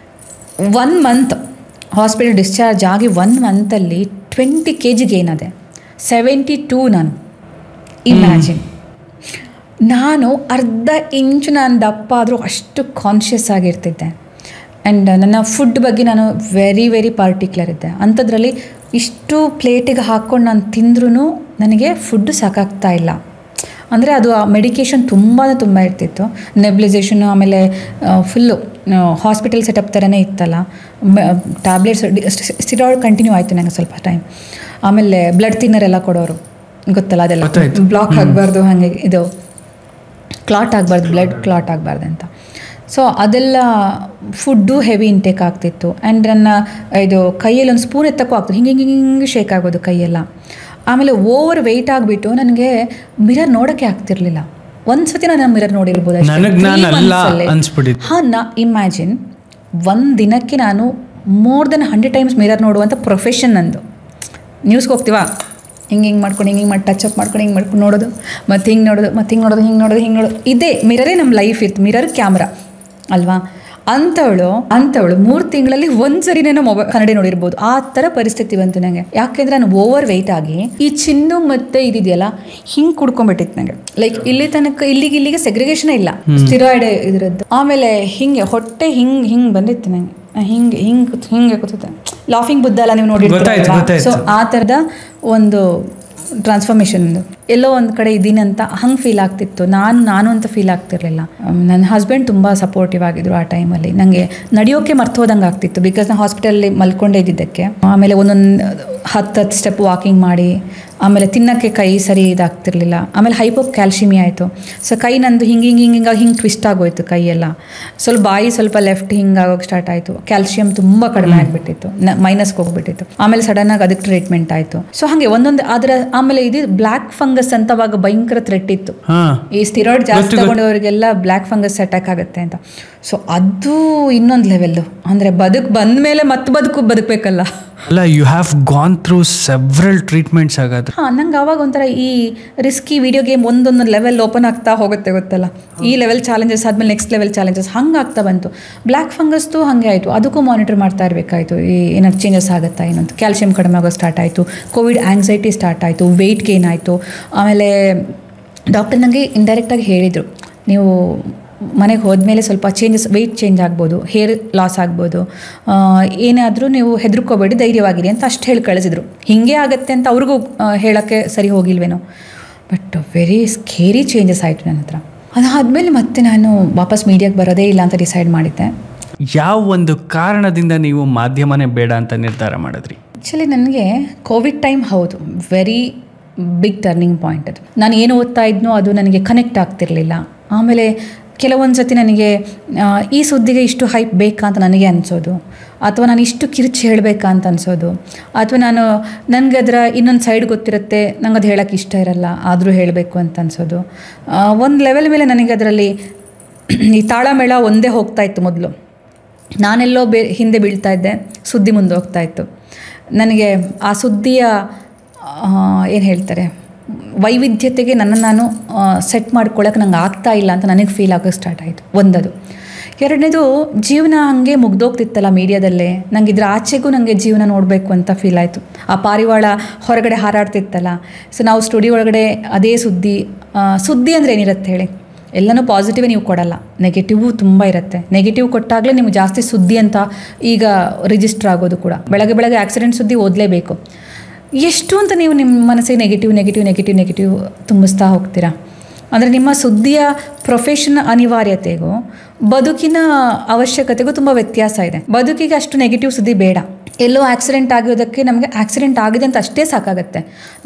1 ಮಂತ್ ಹಾಸ್ಪಿಟಲ್ ಡಿಸ್ಚಾರ್ಜ್ ಆಗಿ 1 ಮಂತಲ್ಲಿ 20 kg ಗೇನ್ ಆದೆ. 72 ನಾನು. ಇಮ್ಯಾಜಿನ್. ನಾನು ಅರ್ಧ ಇಂಚು ನಾನು ದಪ್ಪ ಆದರೂ ಅಷ್ಟು ಕಾನ್ಷಿಯಸ್ ಆಗಿರ್ತಿದ್ದೆ. ಆ್ಯಂಡ್ ನನ್ನ ಫುಡ್ ಬಗ್ಗೆ ನಾನು ವೆರಿ ಪಾರ್ಟಿಕ್ಯುಲರ್ ಇದ್ದೆ. ಅಂಥದ್ರಲ್ಲಿ ಇಷ್ಟು ಪ್ಲೇಟಿಗೆ ಹಾಕ್ಕೊಂಡು ನಾನು ತಿಂದ್ರೂ ನನಗೆ ಫುಡ್ಡು ಸಾಕಾಗ್ತಾ ಇಲ್ಲ. ಅಂದರೆ ಅದು ಆ ಮೆಡಿಕೇಷನ್ ತುಂಬ ಇರ್ತಿತ್ತು. ನೆಬ್ಲೈಸೇಷನು, ಆಮೇಲೆ ಫುಲ್ಲು ಹಾಸ್ಪಿಟಲ್ ಸೆಟಪ್ ಥರನೇ ಇತ್ತಲ್ಲ. ಟ್ಯಾಬ್ಲೆಟ್ಸ್ ಸ್ಟಿರಾಯ್ಡ್ ಕಂಟಿನ್ಯೂ ಆಯಿತು ನನಗೆ ಸ್ವಲ್ಪ ಟೈಮ್. ಆಮೇಲೆ ಬ್ಲಡ್ ಥಿನ್ನರ್ ಕೊಡೋರು, ಗೊತ್ತಲ್ಲ ಅದೆಲ್ಲ. ಬ್ಲಾಕ್ ಆಗಬಾರ್ದು, ಹಾಗೆ ಇದು ಕ್ಲಾಟ್ ಆಗಬಾರ್ದು, ಬ್ಲಡ್ ಕ್ಲಾಟ್ ಆಗಬಾರ್ದು ಅಂತ. ಸೊ ಅದೆಲ್ಲ ಫುಡ್ಡು ಹೆವಿ ಇಂಟೇಕ್ ಆಗ್ತಿತ್ತು. ಆ್ಯಂಡ್ ನನ್ನ ಇದು ಕೈಯಲ್ಲಿ ಒಂದು ಸ್ಪೂನ್ ಎತ್ತಕ್ಕೂ ಆಗ್ತಿತ್ತು, ಹಿಂಗೆ ಶೇಕ್ ಆಗೋದು ಕೈಯೆಲ್ಲ. ಆಮೇಲೆ ಓವರ್ ವೆಯ್ಟ್ ಆಗಿಬಿಟ್ಟು ನನಗೆ ಮಿರರ್ ನೋಡೋಕ್ಕೆ ಆಗ್ತಿರ್ಲಿಲ್ಲ. ಒಂದು ಸತಿ ನಾನು ಮಿರರ್ ನೋಡಿರ್ಬೋದು ಅಷ್ಟೇ. ಹಾಂ, ಇಮ್ಯಾಜಿನ್, ಒಂದು ದಿನಕ್ಕೆ ನಾನು ಮೋರ್ ದೆನ್ 100 ಟೈಮ್ಸ್ ಮಿರರ್ ನೋಡುವಂಥ ಪ್ರೊಫೆಷನ್ ನಂದು. ನ್ಯೂಸ್ಗೆ ಹೋಗ್ತೀವಾ, ಹಿಂಗೆ ಮಾಡಿ ಟಚಪ್ ಮಾಡ್ಕೊಂಡು ಹಿಂಗೆ ಮಾಡ್ಕೊಂಡು ನೋಡೋದು, ಮತ್ತು ಹಿಂಗೆ ನೋಡೋದು. ಇದೇ ಮಿರರೇ ನಮ್ಮ ಲೈಫ್ ಇತ್ತು. ಮಿರರ್ ಕ್ಯಾಮ್ರಾ ಅಲ್ವಾ? ಅಂಥವಳು 3 ತಿಂಗಳಲ್ಲಿ ಒಂದ್ಸರಿನೇನೋ ಕನ್ನಡಿ ನೋಡಿರ್ಬೋದು. ಆ ಥರ ಪರಿಸ್ಥಿತಿ ಬಂತು ನನಗೆ. ಯಾಕೆಂದರೆ ನಾನು ಓವರ್ ವೆಯ್ಟ್ ಆಗಿ ಈ ಚಿನ್ನು ಮತ್ತು ಇದಿದೆಯಲ್ಲ ಹಿಂಗೆ ಕುಡ್ಕೊಂಡ್ಬಿಟ್ಟಿತ್ತು ನನಗೆ. ಲೈಕ್ ಇಲ್ಲಿ ತನಕ ಇಲ್ಲಿಗೆ ಸೆಗ್ರಿಗೇಷನೇ ಇಲ್ಲ, ಸ್ಟಿರಾಯ್ಡ್ ಇದ್ರದ್ದು. ಆಮೇಲೆ ಹಿಂಗೆ ಹೊಟ್ಟೆ ಹಿಂಗೆ ಬಂದಿತ್ತು ನನಗೆ. ಹಿಂಗೆ ಕೂತುತ್ತೆ. ಲಾಫಿಂಗ್ ಬುದ್ಧ ಎಲ್ಲ ನೀವು ನೋಡಿರ್ತೀರ. ಸೊ ಆ ಥರದ ಒಂದು ಟ್ರಾನ್ಸ್ಫಾರ್ಮೇಷನ್. ಎಲ್ಲೋ ಒಂದು ಕಡೆ ಇದ್ದೀನಿ ಅಂತ ಹಂಗೆ ಫೀಲ್ ಆಗ್ತಿತ್ತು. ನಾನು ಅಂತ ಫೀಲ್ ಆಗ್ತಿರ್ಲಿಲ್ಲ. ನನ್ನ ಹಸ್ಬೆಂಡ್ ತುಂಬ ಸಪೋರ್ಟಿವ್ ಆಗಿದ್ರು ಆ ಟೈಮಲ್ಲಿ. ನನಗೆ ನಡೆಯೋಕೆ ಮರ್ತೋದಂಗೆ ಆಗ್ತಿತ್ತು, ಬಿಕಾಸ್ ನಾನು ಹಾಸ್ಪಿಟಲಲ್ಲಿ ಮಲ್ಕೊಂಡೇ ಇದ್ದಿದ್ದಕ್ಕೆ. ಆಮೇಲೆ ಒಂದೊಂದು 10 ಸ್ಟೆಪ್ ವಾಕಿಂಗ್ ಮಾಡಿ, ಆಮೇಲೆ ತಿನ್ನೋಕ್ಕೆ ಕೈ ಸರಿ ಇದಾಗ್ತಿರ್ಲಿಲ್ಲ. ಆಮೇಲೆ ಹೈಪೋ ಕ್ಯಾಲ್ಸಿಮಿ ಆಯಿತು. ಸೊ ಕೈ ನಂದು ಹಿಂಗೆ ಟ್ವಿಸ್ಟ್ ಆಗೋಯ್ತು ಕೈಯೆಲ್ಲ. ಬಾಯಿ ಸ್ವಲ್ಪ ಲೆಫ್ಟ್ ಹಿಂಗೆ ಆಗೋಕ್ಕೆ ಸ್ಟಾರ್ಟ್ ಆಯಿತು. ಕ್ಯಾಲ್ಸಿಯಂ ತುಂಬ ಕಡಿಮೆ ಆಗಿಬಿಟ್ಟಿತ್ತು, ಮೈನಸ್ಗೆ ಹೋಗ್ಬಿಟ್ಟಿತ್ತು. ಆಮೇಲೆ ಸಡನ್ನಾಗಿ ಅದಕ್ಕೆ ಟ್ರೀಟ್ಮೆಂಟ್ ಆಯಿತು. ಸೊ ಹಾಗೆ ಒಂದೊಂದು ಅದರ. ಆಮೇಲೆ ಇದು ಬ್ಲ್ಯಾಕ್ ಫಂಗಸ್ ಅಂತ ಅವಾಗ ಭಯಂಕರ ಥ್ರೆಟ್ ಇತ್ತು. ಈ ಸ್ಟಿರಾಯ್ಡ್ ಜಾಸ್ತಿ ತಗೊಂಡವರಿಗೆಲ್ಲ ಬ್ಲ್ಯಾಕ್ ಫಂಗಸ್ ಅಟ್ಯಾಕ್ ಆಗುತ್ತೆ ಅಂತ. ಸೊ ಅದು ಇನ್ನೊಂದು ಲೆವೆಲ್ಲು. ಅಂದರೆ ಬಂದ ಮೇಲೆ ಬದುಕಬೇಕಲ್ಲ. ಅಲ್ಲ, you have gone through several treatments ಆಗಾದ್ರೆ. ಹಾಂ, ನಂಗೆ ಆವಾಗ ಒಂಥರ ಈ ರಿಸ್ಕಿ ವಿಡಿಯೋ ಗೇಮ್ ಒಂದೊಂದು ಲೆವೆಲ್ ಓಪನ್ ಆಗ್ತಾ ಹೋಗುತ್ತೆ, ಗೊತ್ತಲ್ಲ. ಈ ಲೆವೆಲ್ ಚಾಲೆಂಜಸ್ ಆದಮೇಲೆ ನೆಕ್ಸ್ಟ್ ಲೆವೆಲ್ ಚಾಲೆಂಜಸ್ ಹಂಗೆ ಆಗ್ತಾ ಬಂತು. ಬ್ಲ್ಯಾಕ್ ಫಂಗಸ್ದು ಹಾಗೆ ಆಯಿತು. ಅದಕ್ಕೂ ಮಾನಿಟರ್ ಮಾಡ್ತಾ ಇರಬೇಕಾಯಿತು, ಏನಾದ್ರು ಚೇಂಜಸ್ ಆಗುತ್ತಾ ಏನಂತ. ಕ್ಯಾಲ್ಸಿಯಂ ಕಡಿಮೆ ಆಗೋ ಸ್ಟಾರ್ಟ್ ಆಯಿತು. ಕೋವಿಡ್ ಆ್ಯಂಗ್ಸೈಟಿ ಸ್ಟಾರ್ಟ್ ಆಯಿತು. ವೆಯ್ಟ್ ಗೇನ್ ಆಯಿತು. ಆಮೇಲೆ ಡಾಕ್ಟರ್ ನನಗೆ ಇಂಡೈರೆಕ್ಟಾಗಿ ಹೇಳಿದರು, ನೀವು ಮನೆಗೆ ಹೋದ್ಮೇಲೆ ಸ್ವಲ್ಪ ವೆಯ್ಟ್ ಚೇಂಜ್ ಆಗ್ಬೋದು, ಹೇರ್ ಲಾಸ್ ಆಗ್ಬೋದು, ಏನಾದರೂ ನೀವು ಹೆದರ್ಕೋಬೇಡಿ, ಧೈರ್ಯವಾಗಿರಿ ಅಂತ ಅಷ್ಟು ಹೇಳಿ ಕಳಿಸಿದ್ರು. ಹೀಗೆ ಆಗುತ್ತೆ ಅಂತ ಅವ್ರಿಗೂ ಹೇಳೋಕ್ಕೆ ಸರಿ ಹೋಗಿಲ್ವೇನೋ. ಬಟ್ ವೆರಿ ಸ್ಕೇರಿ ಚೇಂಜಸ್ ಆಯಿತು ನನ್ನ ಹತ್ರ. ಅದಾದಮೇಲೆ ಮತ್ತೆ ನಾನು ವಾಪಸ್ ಮೀಡಿಯಾಗೆ ಬರೋದೇ ಇಲ್ಲ ಅಂತ ಡಿಸೈಡ್ ಮಾಡಿದ್ದೆ. ಯಾವ ಒಂದು ಕಾರಣದಿಂದ ನೀವು ಮಾಧ್ಯಮನೇ ಬೇಡ ಅಂತ ನಿರ್ಧಾರ ಮಾಡಿದ್ರಿ? ಆ್ಯಕ್ಚುಲಿ ನನಗೆ ಕೋವಿಡ್ ಟೈಮ್ ಹೌದು ವೆರಿ ಬಿಗ್ ಟರ್ನಿಂಗ್ ಪಾಯಿಂಟ್ ಅದು. ನಾನು ಏನು ಓದ್ತಾ ಇದ್ನೋ ಅದು ನನಗೆ ಕನೆಕ್ಟ್ ಆಗ್ತಿರಲಿಲ್ಲ. ಆಮೇಲೆ ಕೆಲವೊಂದು ಸತಿ ನನಗೆ ಈ ಸುದ್ದಿಗೆ ಇಷ್ಟು ಹೈಪ್ ಬೇಕಾ ಅಂತ ನನಗೆ ಅನಿಸೋದು, ಅಥವಾ ನಾನು ಇಷ್ಟು ಕಿರುಚಿ ಹೇಳಬೇಕಾ ಅಂತ ಅನಿಸೋದು, ಅಥವಾ ನನಗೆ ಅದರ ಇನ್ನೊಂದು ಸೈಡ್ ಗೊತ್ತಿರುತ್ತೆ, ನಂಗೆ ಅದು ಹೇಳೋಕ್ಕೆ ಇಷ್ಟ ಇರಲ್ಲ ಆದರೂ ಹೇಳಬೇಕು ಅಂತ ಅನಿಸೋದು. ಒಂದು ಲೆವೆಲ್ ಮೇಲೆ ನನಗೆ ಅದರಲ್ಲಿ ಈ ತಾಳಮೇಳ ಒಂದೇ ಹೋಗ್ತಾ ಇತ್ತು. ಮೊದಲು ನಾನೆಲ್ಲೋ ಹಿಂದೆ ಬೀಳ್ತಾ ಇದ್ದೆ, ಸುದ್ದಿ ಮುಂದೆ ಹೋಗ್ತಾ ಇತ್ತು. ನನಗೆ ಆ ಸುದ್ದಿಯ ಏನು ಹೇಳ್ತಾರೆ ವೈವಿಧ್ಯತೆಗೆ ನಾನು ಸೆಟ್ ಮಾಡ್ಕೊಳ್ಳೋಕೆ ನಂಗೆ ಆಗ್ತಾ ಇಲ್ಲ ಅಂತ ನನಗೆ ಫೀಲ್ ಆಗೋಕ್ಕೆ ಸ್ಟಾರ್ಟ್ ಆಯಿತು. ಒಂದದು. ಎರಡನೇದು, ಜೀವನ ಹಾಗೆ ಮುಗ್ದೋಗ್ತಿತ್ತಲ್ಲ ಮೀಡಿಯಾದಲ್ಲೇ, ನಂಗೆ ಇದ್ರ ಆಚೆಗೂ ನನಗೆ ಜೀವನ ನೋಡಬೇಕು ಅಂತ ಫೀಲ್ ಆಯಿತು. ಆ ಪಾರಿವಾಳ ಹೊರಗಡೆ ಹಾರಾಡ್ತಿತ್ತಲ್ಲ, ಸೊ ನಾವು ಸ್ಟುಡಿಯೋ ಒಳಗಡೆ ಅದೇ ಸುದ್ದಿ ಅಂದರೆ ಏನಿರುತ್ತೆ ಹೇಳಿ, ಎಲ್ಲನೂ ಪಾಸಿಟಿವೇ ನೀವು ಕೊಡಲ್ಲ, ನೆಗೆಟಿವು ತುಂಬ ಇರುತ್ತೆ. ನೆಗೆಟಿವ್ ಕೊಟ್ಟಾಗಲೇ ನಿಮ್ಗೆ ಜಾಸ್ತಿ ಸುದ್ದಿ ಅಂತ ಈಗ ರಿಜಿಸ್ಟರ್ ಆಗೋದು ಕೂಡ. ಬೆಳಗ್ಗೆ ಆಕ್ಸಿಡೆಂಟ್ ಸುದ್ದಿ ಓದಲೇಬೇಕು. ಎಷ್ಟು ಅಂತ ನೀವು ನಿಮ್ಮ ಮನಸ್ಸಿಗೆ ನೆಗೆಟಿವ್ ತುಂಬಿಸ್ತಾ ಹೋಗ್ತೀರಾ? ಅಂದರೆ ನಿಮ್ಮ ಸುದ್ದಿಯ ಪ್ರೊಫೆಷನ್ ಅನಿವಾರ್ಯತೆಗೂ ಬದುಕಿನ ಅವಶ್ಯಕತೆಗೂ ತುಂಬ ವ್ಯತ್ಯಾಸ ಇದೆ. ಬದುಕಿಗೆ ಅಷ್ಟು ನೆಗೆಟಿವ್ ಸುದ್ದಿ ಬೇಡ. ಎಲ್ಲೋ ಆಕ್ಸಿಡೆಂಟ್ ಆಗಿರೋದಕ್ಕೆ ನಮಗೆ ಆಕ್ಸಿಡೆಂಟ್ ಆಗಿದೆ ಅಂತ ಅಷ್ಟೇ ಸಾಕಾಗುತ್ತೆ.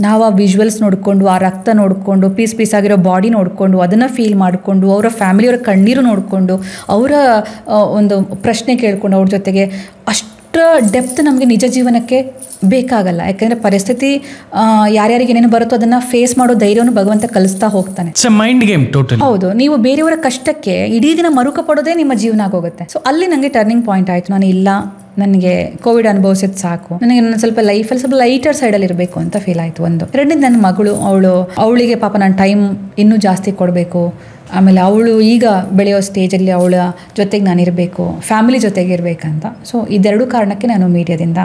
ನಾವು ಆ ವಿಜುವಲ್ಸ್ ನೋಡಿಕೊಂಡು, ಆ ರಕ್ತ ನೋಡಿಕೊಂಡು, ಪೀಸ್ ಆಗಿರೋ ಬಾಡಿ ನೋಡಿಕೊಂಡು, ಅದನ್ನು ಫೀಲ್ ಮಾಡಿಕೊಂಡು, ಅವರ ಫ್ಯಾಮಿಲಿಯವರ ಕಣ್ಣೀರು ನೋಡಿಕೊಂಡು, ಅವರ ಒಂದು ಪ್ರಶ್ನೆ ಕೇಳಿಕೊಂಡು, ಅವ್ರ ಜೊತೆಗೆ ಅಷ್ಟು ಡೆಪ್ತ್ ನಮಗೆ ನಿಜ ಜೀವನಕ್ಕೆ ಬೇಕಾಗಲ್ಲ. ಯಾಕೆಂದರೆ ಪರಿಸ್ಥಿತಿ ಯಾರ್ಯಾರಿಗೆ ಏನೇನು ಬರುತ್ತೋ ಅದನ್ನು ಫೇಸ್ ಮಾಡೋ ಧೈರ್ಯವನ್ನು ಭಗವಂತ ಕಲಿಸ್ತಾ ಹೋಗ್ತಾನೆ. Mind game total. ಹೌದು, ನೀವು ಬೇರೆಯವರ ಕಷ್ಟಕ್ಕೆ ಇಡೀ ದಿನ ಮರುಕ ಪಡೋದೇ ನಿಮ್ಮ ಜೀವನ ಆಗೋಗುತ್ತೆ. ಸೊ ಅಲ್ಲಿ ನನಗೆ ಟರ್ನಿಂಗ್ ಪಾಯಿಂಟ್ ಆಯಿತು. ನಾನು ಇಲ್ಲ, ನನಗೆ ಕೋವಿಡ್ ಅನುಭವಿಸಿದ ಸಾಕು, ನನಗೆ ನನ್ನ ಸ್ವಲ್ಪ ಲೈಫಲ್ಲಿ ಸ್ವಲ್ಪ ಲೈಟರ್ ಸೈಡಲ್ಲಿ ಇರಬೇಕು ಅಂತ ಫೀಲ್ ಆಯಿತು. ಒಂದು. ಎರಡನೇದು, ನನ್ನ ಮಗಳು, ಅವಳಿಗೆ ಪಾಪ ನಾನು ಟೈಮ್ ಇನ್ನೂ ಜಾಸ್ತಿ ಕೊಡಬೇಕು. ಆಮೇಲೆ ಅವಳು ಈಗ ಬೆಳೆಯೋ ಸ್ಟೇಜಲ್ಲಿ ಅವಳ ಜೊತೆಗೆ ನಾನಿರಬೇಕು, ಫ್ಯಾಮಿಲಿ ಜೊತೆಗೆ ಇರಬೇಕಂತ. ಸೊ ಇದೆರಡು ಕಾರಣಕ್ಕೆ ನಾನು ಮೀಡಿಯಾದಿಂದ.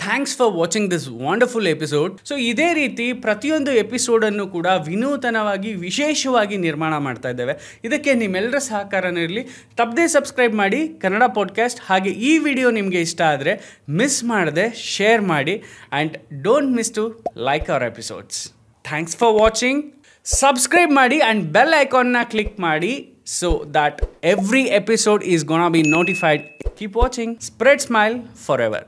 Thanks for watching this wonderful episode. So ಇದೇ ರೀತಿ ಪ್ರತಿಯೊಂದು ಎಪಿಸೋಡನ್ನು ಕೂಡ ವಿನೂತನವಾಗಿ ವಿಶೇಷವಾಗಿ ನಿರ್ಮಾಣ ಮಾಡ್ತಾ ಇದ್ದೇವೆ. ಇದಕ್ಕೆ ನಿಮ್ಮೆಲ್ಲರ ಸಹಕಾರನೂ ಇರಲಿ. ತಪ್ಪದೇ ಸಬ್ಸ್ಕ್ರೈಬ್ ಮಾಡಿ ಕನ್ನಡ ಪಾಡ್ಕಾಸ್ಟ್. ಹಾಗೆ ಈ ವಿಡಿಯೋ ನಿಮಗೆ ಇಷ್ಟ ಆದರೆ ಮಿಸ್ ಮಾಡದೆ ಶೇರ್ ಮಾಡಿ, and don't miss to like our episodes. Thanks for watching. Subscribe ಮಾಡಿ ಆ್ಯಂಡ್ ಬೆಲ್ ಐಕಾನ್ನ ಕ್ಲಿಕ್ ಮಾಡಿ so that every episode is gonna be notified. Keep watching. Spread smile forever.